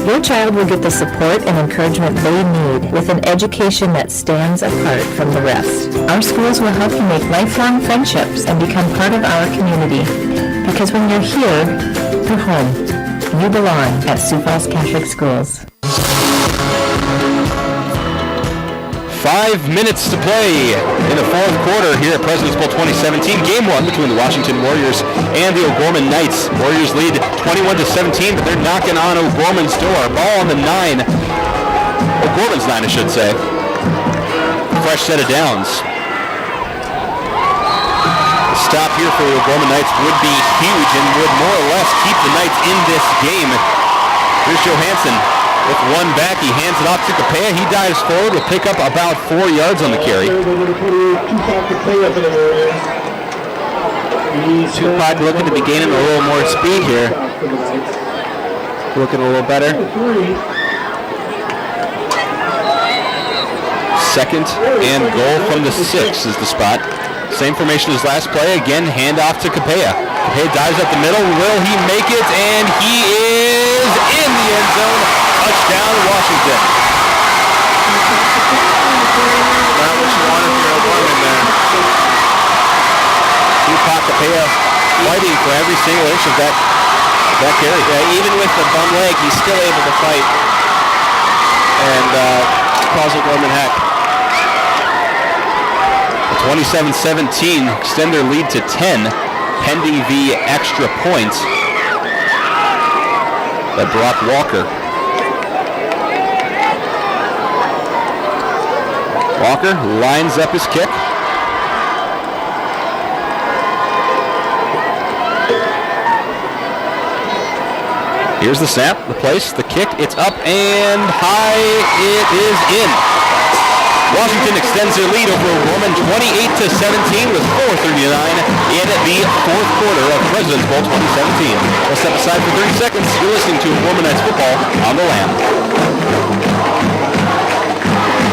Your child will get the support and encouragement they need with an education that stands apart from the rest. Our schools will help you make lifelong friendships and become part of our community. Because when you're here, you're home. You belong at Sioux Falls Catholic Schools. 5 minutes to play in the 4th quarter here at President's Bowl 2017. Game 1 between the Washington Warriors and the O'Gorman Knights. Warriors lead 21-17, but they're knocking on O'Gorman's door. Ball on the 9. O'Gorman's 9, I should say. Fresh set of downs. The stop here for the O'Gorman Knights would be huge and would more or less keep the Knights in this game. Here's Johansson. With 1 back, he hands it off to Capea. He dives forward to pick up about 4 yards on the carry. Tupac looking to be gaining a little more speed here. Looking a little better. 2nd and goal from the 6 is the spot. Same formation as last play. Again, handoff to Capella. Capella dives up the middle. Will he make it? And he is in the end zone. Touchdown, Washington. Not what you wanted for a woman there. Tupac Capella fighting for every single inch of that carry. Yeah, even with the bum leg, he's still able to fight. And calls it Gorman Heck. 27-17, extend their lead to 10, pending the extra points by Brock Walker. Walker lines up his kick. Here's the snap, the place, the kick, it's up and high, it is in. Washington extends their lead over Roman 28-17 with 4:39 in the fourth quarter of President's Bowl 2017. We'll step aside for 30 seconds. You're listening to Womanites Football on the Lamb.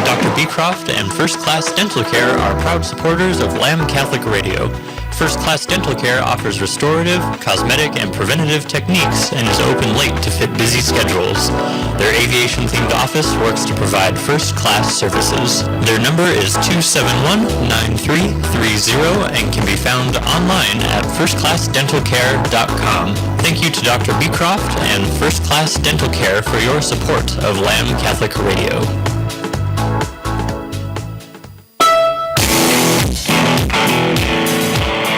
Dr. Beecroft and First Class Dental Care are proud supporters of Lamb Catholic Radio. First Class Dental Care offers restorative, cosmetic, and preventative techniques and is open late to fit busy schedules. Their aviation-themed office works to provide first-class services. Their number is 271-9330 and can be found online at firstclassdentalcare.com. Thank you to Dr. Beecroft and First Class Dental Care for your support of Lamb Catholic Radio.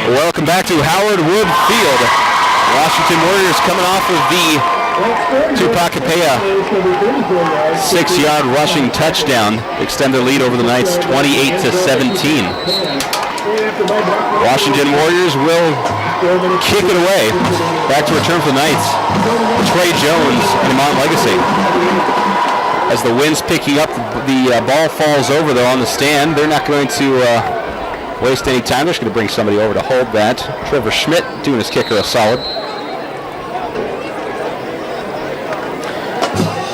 Welcome back to Howard Wood Field. Washington Warriors coming off of the Tupac Capella 6-yard rushing touchdown. Extend their lead over the Knights 28-17. Washington Warriors will kick it away. Back to return for the Knights. Trey Jones and Mount Legacy. As the wind's picking up, the ball falls over though on the stand. They're not going to waste any time. They're just going to bring somebody over to hold that. Trevor Schmidt doing his kicker a solid.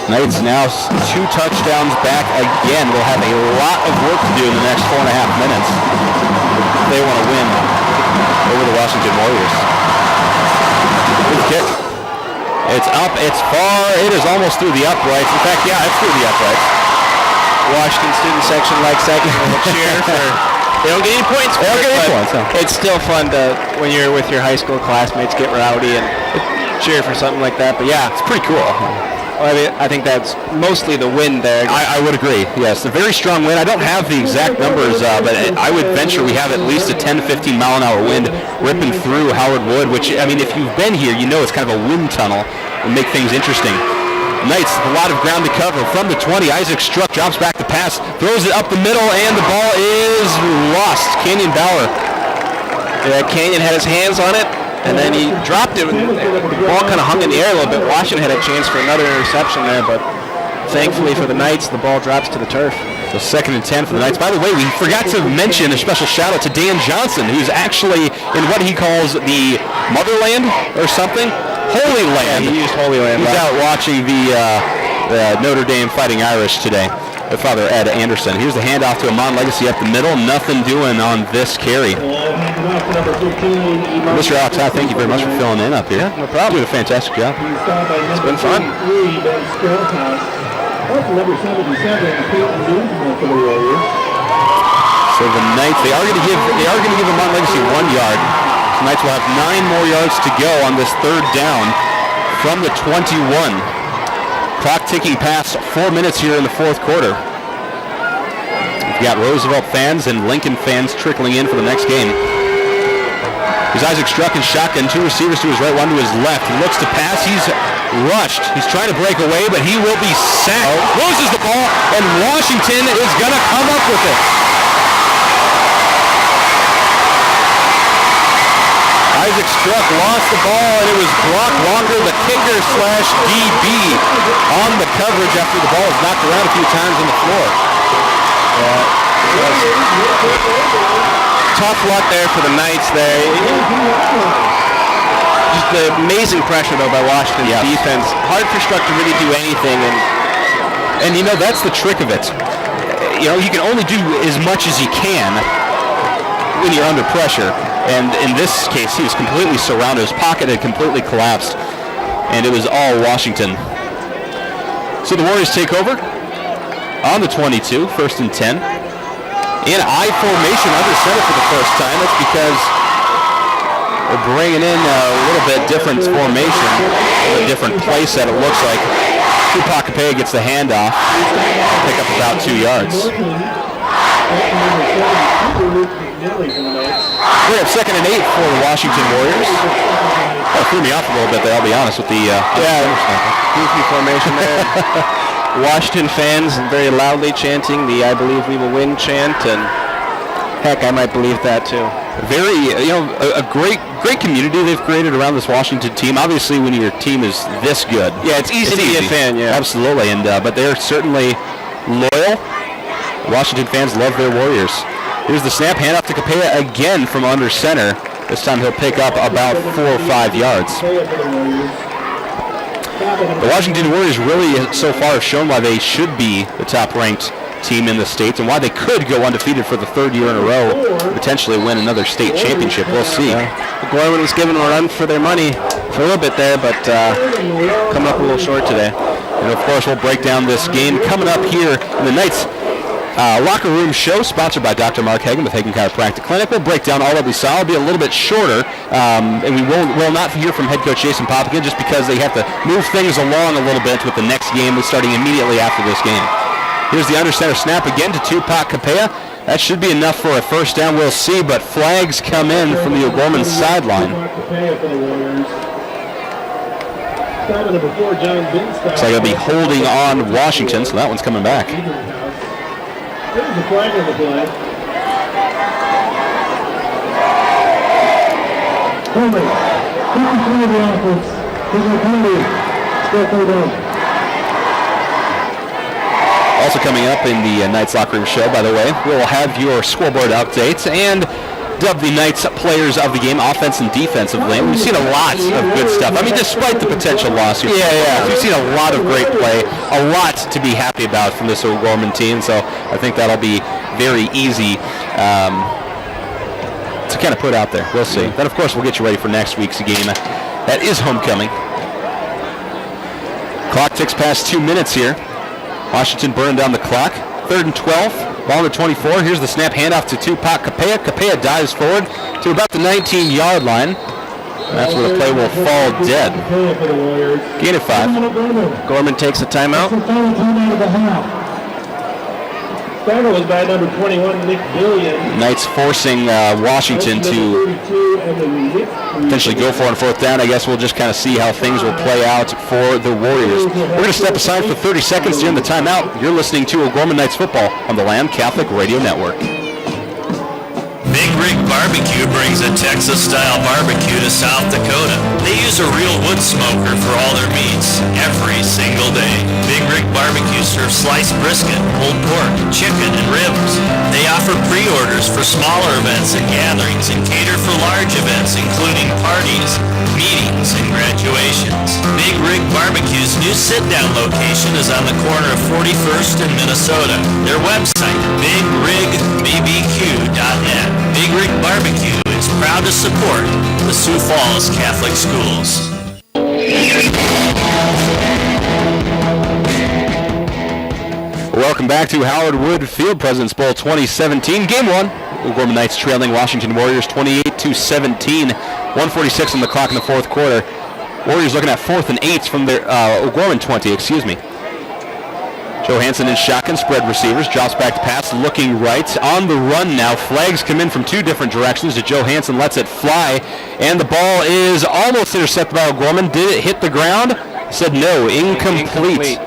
Knights now 2 touchdowns back again. Will have a lot of work to do in the next 4.5 minutes if they want to win over the Washington Warriors. Good kick. It's up, it's far, it is almost through the uprights. In fact, yeah, it's through the uprights. Washington student section likes that. Cheer for... They don't get any points for it, but it's still fun to, when you're with your high school classmates, get rowdy and cheer for something like that. But yeah, it's pretty cool. Well, I think that's mostly the wind there. I would agree. Yes, a very strong wind. I don't have the exact numbers, but I would venture we have at least a 10-15 mile an hour wind ripping through Howard Wood, which, I mean, if you've been here, you know it's kind of a wind tunnel and make things interesting. Knights, a lot of ground to cover from the 20. Isaac Struck drops back the pass, throws it up the middle, and the ball is lost. Canyon Bauer. Yeah, Canyon had his hands on it, and then he dropped it. The ball kind of hung in the air a little bit. Washington had a chance for another interception there, but thankfully for the Knights, the ball drops to the turf. So 2nd and 10 for the Knights. By the way, we forgot to mention a special shout out to Dan Johnson, who's actually in what he calls the motherland or something. Holy Land. Yeah, he used Holy Land. He's out watching the Notre Dame Fighting Irish today. Father Ed Anderson. Here's the handoff to Amon Legacy up the middle. Nothing doing on this carry. Mr. Alex, thank you very much for filling in up here. Yeah, no problem. Doing a fantastic job. It's been fun. So the Knights, they are going to give Amon Legacy 1 yard. The Knights will have 9 more yards to go on this 3rd down from the 21. Clock ticking past 4 minutes here in the 4th quarter. We've got Roosevelt fans and Lincoln fans trickling in for the next game. Here's Isaac Struck in shotgun, 2 receivers to his right, 1 to his left. He looks to pass, he's rushed. He's trying to break away, but he will be sacked. Loses the ball, and Washington is going to come up with it. Isaac Struck lost the ball, and it was Brock Walker, the kicker / DB, on the coverage after the ball was knocked around a few times on the floor. Tough luck there for the Knights there. Just the amazing pressure, though, by Washington's defense. Hard for Struck to really do anything. And you know, that's the trick of it. You know, you can only do as much as you can. when you're under pressure. And in this case, he was completely surrounded. His pocket had completely collapsed, and it was all Washington. So the Warriors take over on the 22, 1st and 10. In I formation under center for the first time. That's because we're bringing in a little bit different formation, a different play set it looks like. Tupac Capella gets the handoff, pick up about 2 yards. We have 2nd and 8 for the Washington Warriors. That threw me off a little bit there, I'll be honest, with the goofy formation there. Washington fans very loudly chanting the "I believe we will win" chant, and heck, I might believe that too. Very, a great community they've created around this Washington team. Obviously, when your team is this good, it's easy to be a fan. Yeah, absolutely. And but they're certainly loyal. Washington fans love their Warriors. Here's the snap, handoff to Capella again from under center. This time he'll pick up about 4 or 5 yards. The Washington Warriors really, so far, have shown why they should be the top-ranked team in the state and why they could go undefeated for the 3rd year in a row, potentially win another state championship. We'll see. Gorman was given a run for their money for a little bit there, but coming up a little short today. And, of course, we'll break down this game coming up here in the Knights Locker Room Show, sponsored by Dr. Mark Hagen with Hagen Chiropractic Clinic. We'll break down all that we saw. It'll be a little bit shorter, and we will not hear from head coach Jason Popikin just because they have to move things along a little bit with the next game starting immediately after this game. Here's the under center snap again to Tupac Capella. That should be enough for a first down. We'll see, but flags come in from the O'Gorman sideline. Looks like it'll be holding on Washington, so that one's coming back. There's the flag on the play. Holding. 53 of the offense. Here's the penalty. Still 3rd down. Also coming up in the Knights Locker Room Show, by the way, we'll have your scoreboard updates and dub the Knights players of the game, offense and defensively. And we've seen a lot of good stuff. I mean, despite the potential loss here, we've seen a lot of great play, a lot to be happy about from this O'Gorman team. So I think that'll be very easy to kind of put out there. We'll see. Then, of course, we'll get you ready for next week's game. That is homecoming. Clock ticks past 2 minutes here. Washington burning down the clock. 3rd and 12. Ball on the 24. Here's the snap handoff to Tupac Capella. Capella dives forward to about the 19-yard line. That's where the play will fall dead. Gain of 5. Gorman takes a timeout. Starter was by number 21, Nick Billion. Knights forcing Washington to potentially go for it on 4th down. I guess we'll just kind of see how things will play out for the Warriors. We're going to step aside for 30 seconds during the timeout. You're listening to O'Gorman Knights football on the Lamb Catholic Radio Network. Big Rig Barbecue brings a Texas-style barbecue to South Dakota. They use a real wood smoker for all their meats every single day. Big Rig Barbecue serves sliced brisket, pulled pork, chicken, and ribs. They offer pre-orders for smaller events and gatherings and cater for large events including parties, meetings, and graduations. Big Rig Barbecue's new sit-down location is on the corner of 41st and Minnesota. Their website, bigrigbbbq.net. Big Rig Barbecue is proud to support the Sioux Falls Catholic Schools. Welcome back to Howard Wood Field, President's Bowl 2017. Game 1. O'Gorman Knights trailing Washington Warriors 28-17. 1:46 on the clock in the 4th quarter. Warriors looking at 4th and 8 from their O'Gorman 20, excuse me. Joe Hansen in shotgun, spread receivers, drops back to pass, looking right, on the run now. Flags come in from 2 different directions. Joe Hansen lets it fly, and the ball is almost intercepted by O'Gorman. Did it hit the ground? Said no, incomplete.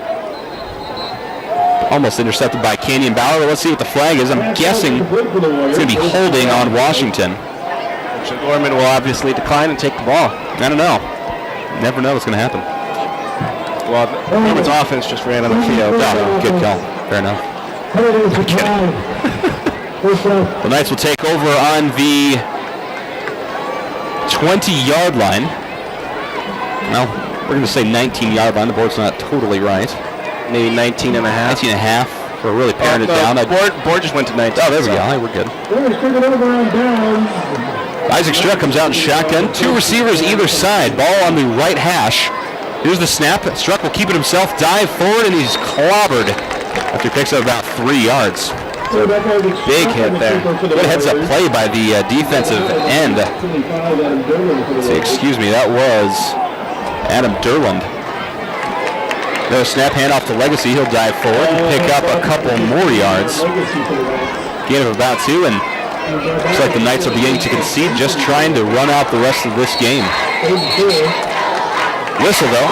Almost intercepted by Canyon Bauer. Let's see what the flag is. I'm guessing it's going to be holding on Washington. So Gorman will obviously decline and take the ball. I don't know. Never know what's going to happen. Well, Gorman's offense just ran on the field. Oh, good call. Fair enough. The Knights will take over on the 20-yard line. Well, we're going to say 19-yard line. The board's not totally right. Maybe 19 and a half. 19 and a half. We're really paring it down. Board just went to 19. Oh, there we go. All right, we're good. Isaac Struck comes out in shotgun. 2 receivers either side. Ball on the right hash. Here's the snap. Struck will keep it himself. Dive forward, and he's clobbered after he picks up about 3 yards. Big hit there. Good heads-up play by the defensive end. Excuse me, that was Adam Derland. Another snap handoff to Legacy. He'll dive forward and pick up a couple more yards. Gain of about 2, and looks like the Knights are beginning to concede, just trying to run out the rest of this game. Whistle, though.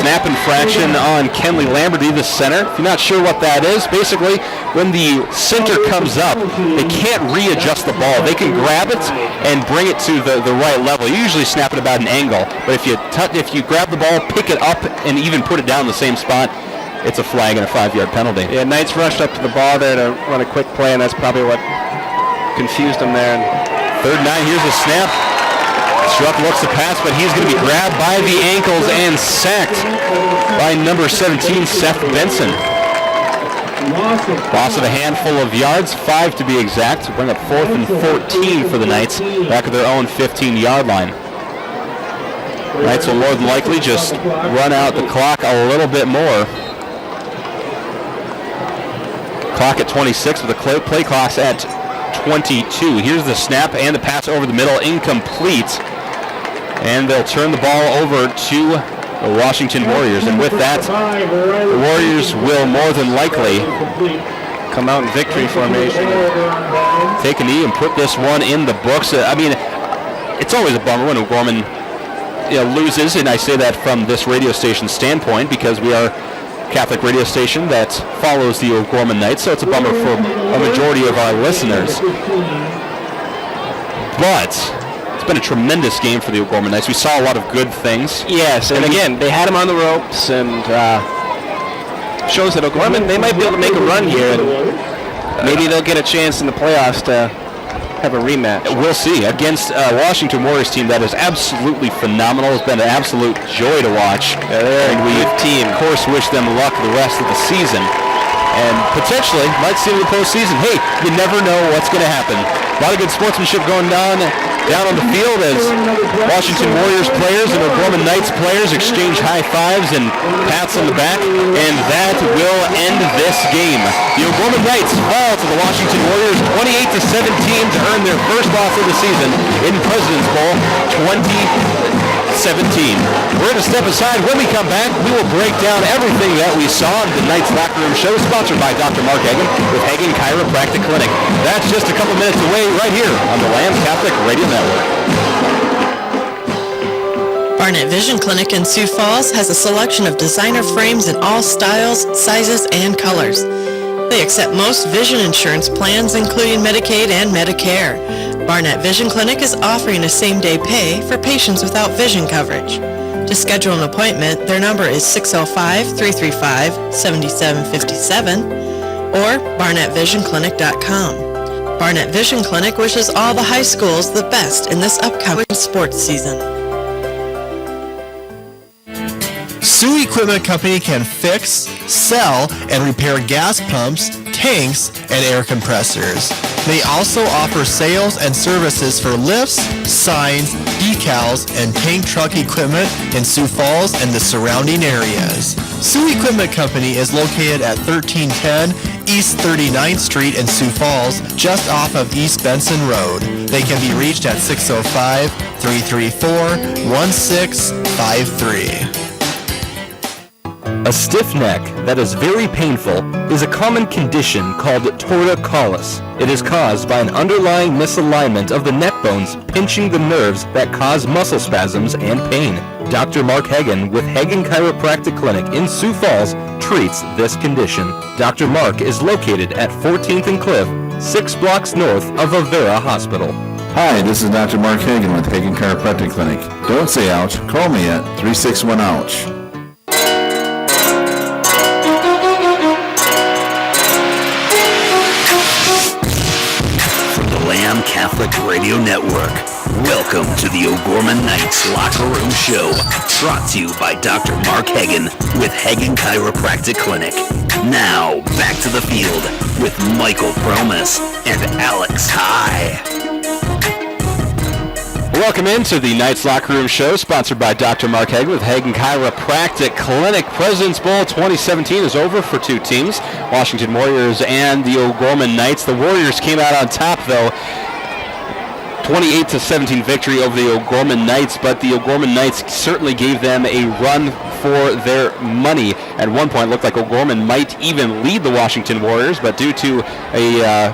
Snap infraction on Kenley Lamberty, the center. If you're not sure what that is, basically when the center comes up, they can't readjust the ball. They can grab it and bring it to the right level. You usually snap it about an angle, but if you grab the ball, pick it up, and even put it down in the same spot, it's a flag and a 5-yard penalty. Yeah, Knights rushed up to the ball there to run a quick play, and that's probably what confused them there. 3rd and 9, here's a snap. Struck looks to pass, but he's going to be grabbed by the ankles and sacked by number 17, Seth Benson. Loss of a handful of yards, 5 to be exact, to bring up 4th and 14 for the Knights, back at their own 15-yard line. Knights will more than likely just run out the clock a little bit more. Clock at 26 with the play clock's at 22. Here's the snap and the pass over the middle, incomplete. And they'll turn the ball over to the Washington Warriors. And with that, the Warriors will more than likely come out in victory formation. Take a knee and put this one in the books. I mean, it's always a bummer when O'Gorman loses, and I say that from this radio station standpoint because we are a Catholic radio station that follows the O'Gorman Knights, so it's a bummer for a majority of our listeners. But it's been a tremendous game for the O'Gorman Knights. We saw a lot of good things. Yes, and again, they had him on the ropes, and shows that O'Gorman, they might be able to make a run here, and maybe they'll get a chance in the playoffs to have a rematch. We'll see. Against Washington Warriors team that is absolutely phenomenal. It's been an absolute joy to watch. And we, of course, wish them luck the rest of the season. And potentially might see in the postseason. Hey, you never know what's going to happen. A lot of good sportsmanship going down on the field as Washington Warriors players and O'Gorman Knights players exchange high fives and pats on the back. And that will end this game. The O'Gorman Knights fall to the Washington Warriors 28-17 to earn their first loss of the season in President's Bowl 2017. We're going to step aside. When we come back, we will break down everything that we saw in the Knights Locker Room Show, sponsored by Dr. Mark Hagen with Hagen Chiropractic Clinic. That's just a couple minutes away right here on the Lambs Catholic Radio Network. Barnett Vision Clinic in Sioux Falls has a selection of designer frames in all styles, sizes, and colors. They accept most vision insurance plans, including Medicaid and Medicare. Barnett Vision Clinic is offering a same-day pay for patients without vision coverage. To schedule an appointment, their number is 605-335-7757 or barnettvisionclinic.com. Barnett Vision Clinic wishes all the high schools the best in this upcoming sports season. Sioux Equipment Company can fix, sell, and repair gas pumps, tanks, and air compressors. They also offer sales and services for lifts, signs, decals, and tank truck equipment in Sioux Falls and the surrounding areas. Sioux Equipment Company is located at 1310 East 39th Street in Sioux Falls, just off of East Benson Road. They can be reached at 605-334-1653. A stiff neck that is very painful is a common condition called torticollis. It is caused by an underlying misalignment of the neck bones pinching the nerves that cause muscle spasms and pain. Dr. Mark Hagen with Hagen Chiropractic Clinic in Sioux Falls treats this condition. Dr. Mark is located at 14th and Cliff, 6 blocks north of Avera Hospital. Hi, this is Dr. Mark Hagen with Hagen Chiropractic Clinic. Don't say ouch, call me at 361-OUCH. Catholic Radio Network. Welcome to the O'Gorman Knights Locker Room Show, brought to you by Dr. Mark Hagen with Hagen Chiropractic Clinic. Now, back to the field with Michael Promas and Alex High. Welcome into the Knights Locker Room Show, sponsored by Dr. Mark Hagen with Hagen Chiropractic Clinic. President's Bowl 2017 is over for two teams, Washington Warriors and the O'Gorman Knights. The Warriors came out on top, though. 28-17 victory over the O'Gorman Knights, but the O'Gorman Knights certainly gave them a run for their money. At one point, it looked like O'Gorman might even lead the Washington Warriors, but due to a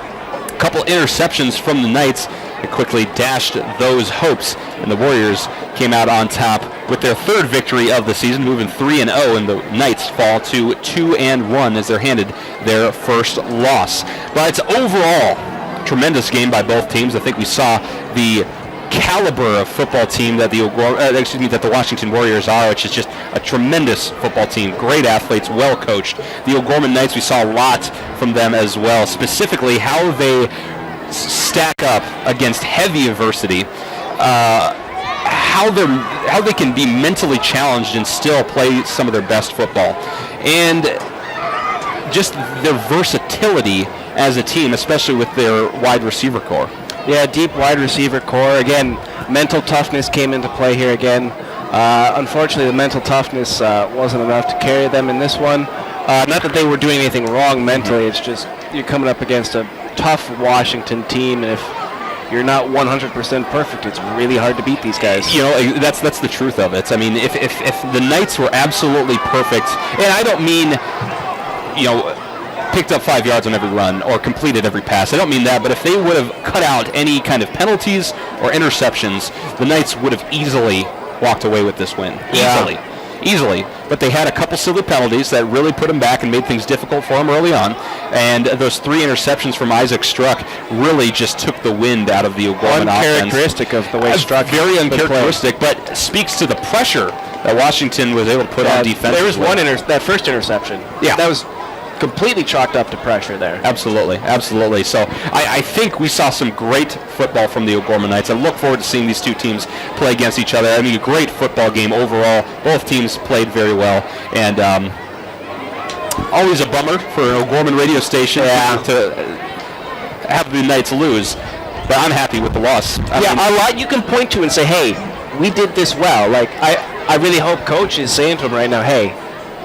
couple interceptions from the Knights, it quickly dashed those hopes, and the Warriors came out on top with their third victory of the season, moving 3-0, and the Knights fall to 2-1 as they're handed their first loss. But overall, tremendous game by both teams. I think we saw the caliber of football team that the Washington Warriors are, which is just a tremendous football team. Great athletes, well coached. The O'Gorman Knights, we saw a lot from them as well, specifically how they stack up against heavy adversity, how they can be mentally challenged and still play some of their best football, and just their versatility as a team, especially with their wide receiver core. Yeah, deep wide receiver core. Again, mental toughness came into play here again. Unfortunately, the mental toughness wasn't enough to carry them in this one. Not that they were doing anything wrong mentally, it's just you're coming up against a tough Washington team, and if you're not 100% perfect, it's really hard to beat these guys. You know, that's the truth of it. I mean, if the Knights were absolutely perfect, and I don't mean, picked up 5 yards on every run or completed every pass. I don't mean that, but if they would have cut out any kind of penalties or interceptions, the Knights would have easily walked away with this win. Yeah. Easily. But they had a couple silly penalties that really put them back and made things difficult for them early on. And those 3 interceptions from Isaac Struck really just took the wind out of the O'Gorman offense. Uncharacteristic of the way Struck very uncharacteristic, but speaks to the pressure that Washington was able to put on defense. There was that first interception. Yeah. That was completely chalked up to pressure there. Absolutely. So I think we saw some great football from the O'Gorman Knights. I look forward to seeing these two teams play against each other. I mean, a great football game overall. Both teams played very well, and always a bummer for an O'Gorman radio station to have the Knights lose. But I'm happy with the loss. A lot you can point to and say, hey, we did this well. Like, I really hope Coach is saying to them right now, hey,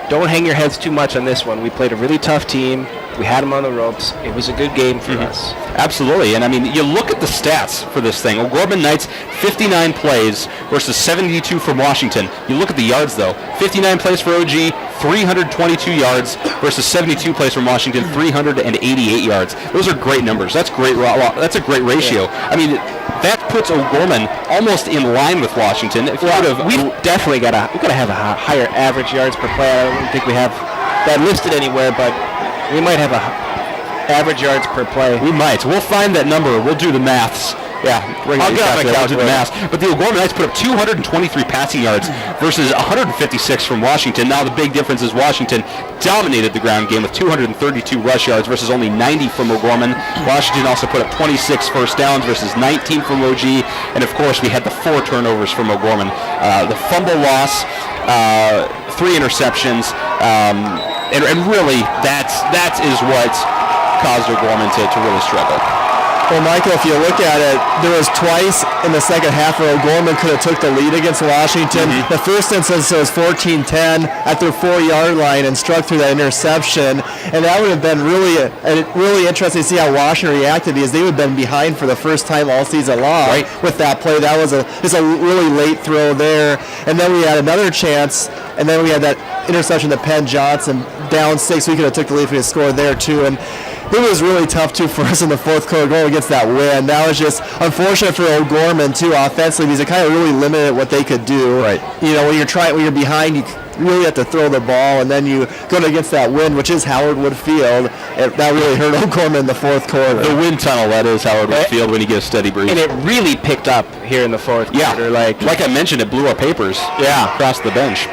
don't hang your heads too much on this one. We played a really tough team. We had them on the ropes. It was a good game for us. Absolutely. And, I mean, you look at the stats for this thing. O'Gorman Knights, 59 plays versus 72 from Washington. You look at the yards, though. 59 plays for OG, 322 yards versus 72 plays from Washington, 388 yards. Those are great numbers. That's great. That's a great ratio. Yeah. I mean, that puts O'Gorman almost in line with Washington. We've definitely got to have a higher average yards per play. I don't think we have that listed anywhere, but we might have a average yards per play. We might. We'll find that number. We'll do the maths. Yeah, I'll get on my calculator. Do the math. But the O'Gorman Knights put up 223 passing yards versus 156 from Washington. Now the big difference is Washington dominated the ground game with 232 rush yards versus only 90 from O'Gorman. Washington also put up 26 first downs versus 19 from OG. And of course, we had the 4 turnovers from O'Gorman. The fumble loss, 3 interceptions, and really that is what caused O'Gorman to really struggle. Well, Michael, if you look at it, there was twice in the second half where O'Gorman could have took the lead against Washington. Mm-hmm. The first instance was 14-10 at their 4-yard line and struck through that interception. And that would have been really interesting to see how Washington reacted, because they would have been behind for the first time all season long with that play. That was just a really late throw there. And then we had another chance, and then we had that interception to Penn Johnson, down 6. We could have took the lead if we had scored there too. And it was really tough, too, for us in the fourth quarter going against that win. That was just unfortunate for O'Gorman, too, offensively, because it kind of really limited what they could do. Right. You know, when you're behind, you really have to throw the ball, and then you go against that wind, which is Howard Wood Field. That really hurt O'Gorman in the fourth quarter. The wind tunnel, that is Howard Wood Field when you get a steady breeze. And it really picked up here in the fourth quarter. Like I mentioned, it blew our papers across the bench.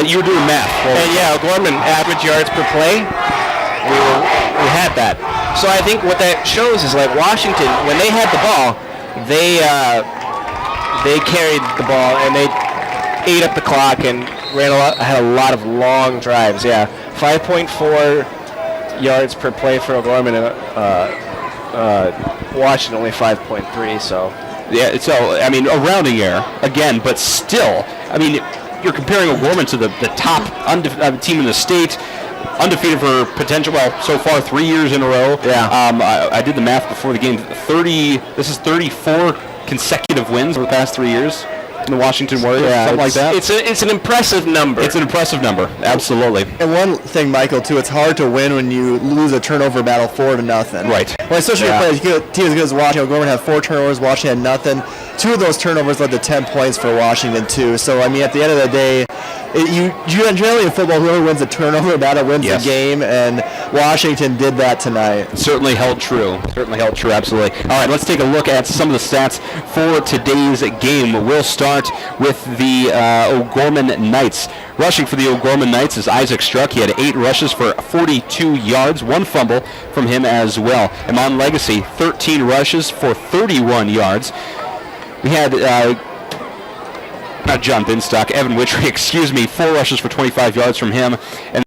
But you were doing math. And O'Gorman, average yards per play, we had that. So I think what that shows is, like, Washington, when they had the ball, they they carried the ball and they ate up the clock and had a lot of long drives. Yeah, 5.4 yards per play for O'Gorman, and Washington only 5.3. So yeah, so I mean, a rounding error again, but still, I mean, you're comparing O'Gorman to the top team in the state. Undefeated for potential, well, so far 3 years in a row. Yeah. I did the math before the game. This is 34 consecutive wins over the past 3 years in the Washington Warriors, something like that. It's an impressive number. It's an impressive number, absolutely. And one thing, Michael, too, it's hard to win when you lose a turnover battle 4-0. Right. Well, especially if you play a team as good as Washington. O'Gorman had 4 turnovers, Washington had nothing. 2 of those turnovers led to 10 points for Washington, too. So, I mean, at the end of the day, generally in football, whoever wins a turnover battle wins the game, and Washington did that tonight. Certainly held true, absolutely. All right, let's take a look at some of the stats for today's game. We'll start with the O'Gorman Knights. Rushing for the O'Gorman Knights is Isaac Struck. He had 8 rushes for 42 yards, 1 fumble from him as well. Amon Legacy, 13 rushes for 31 yards. We had not John Binstock, Evan Witry, 4 rushes for 25 yards from him. And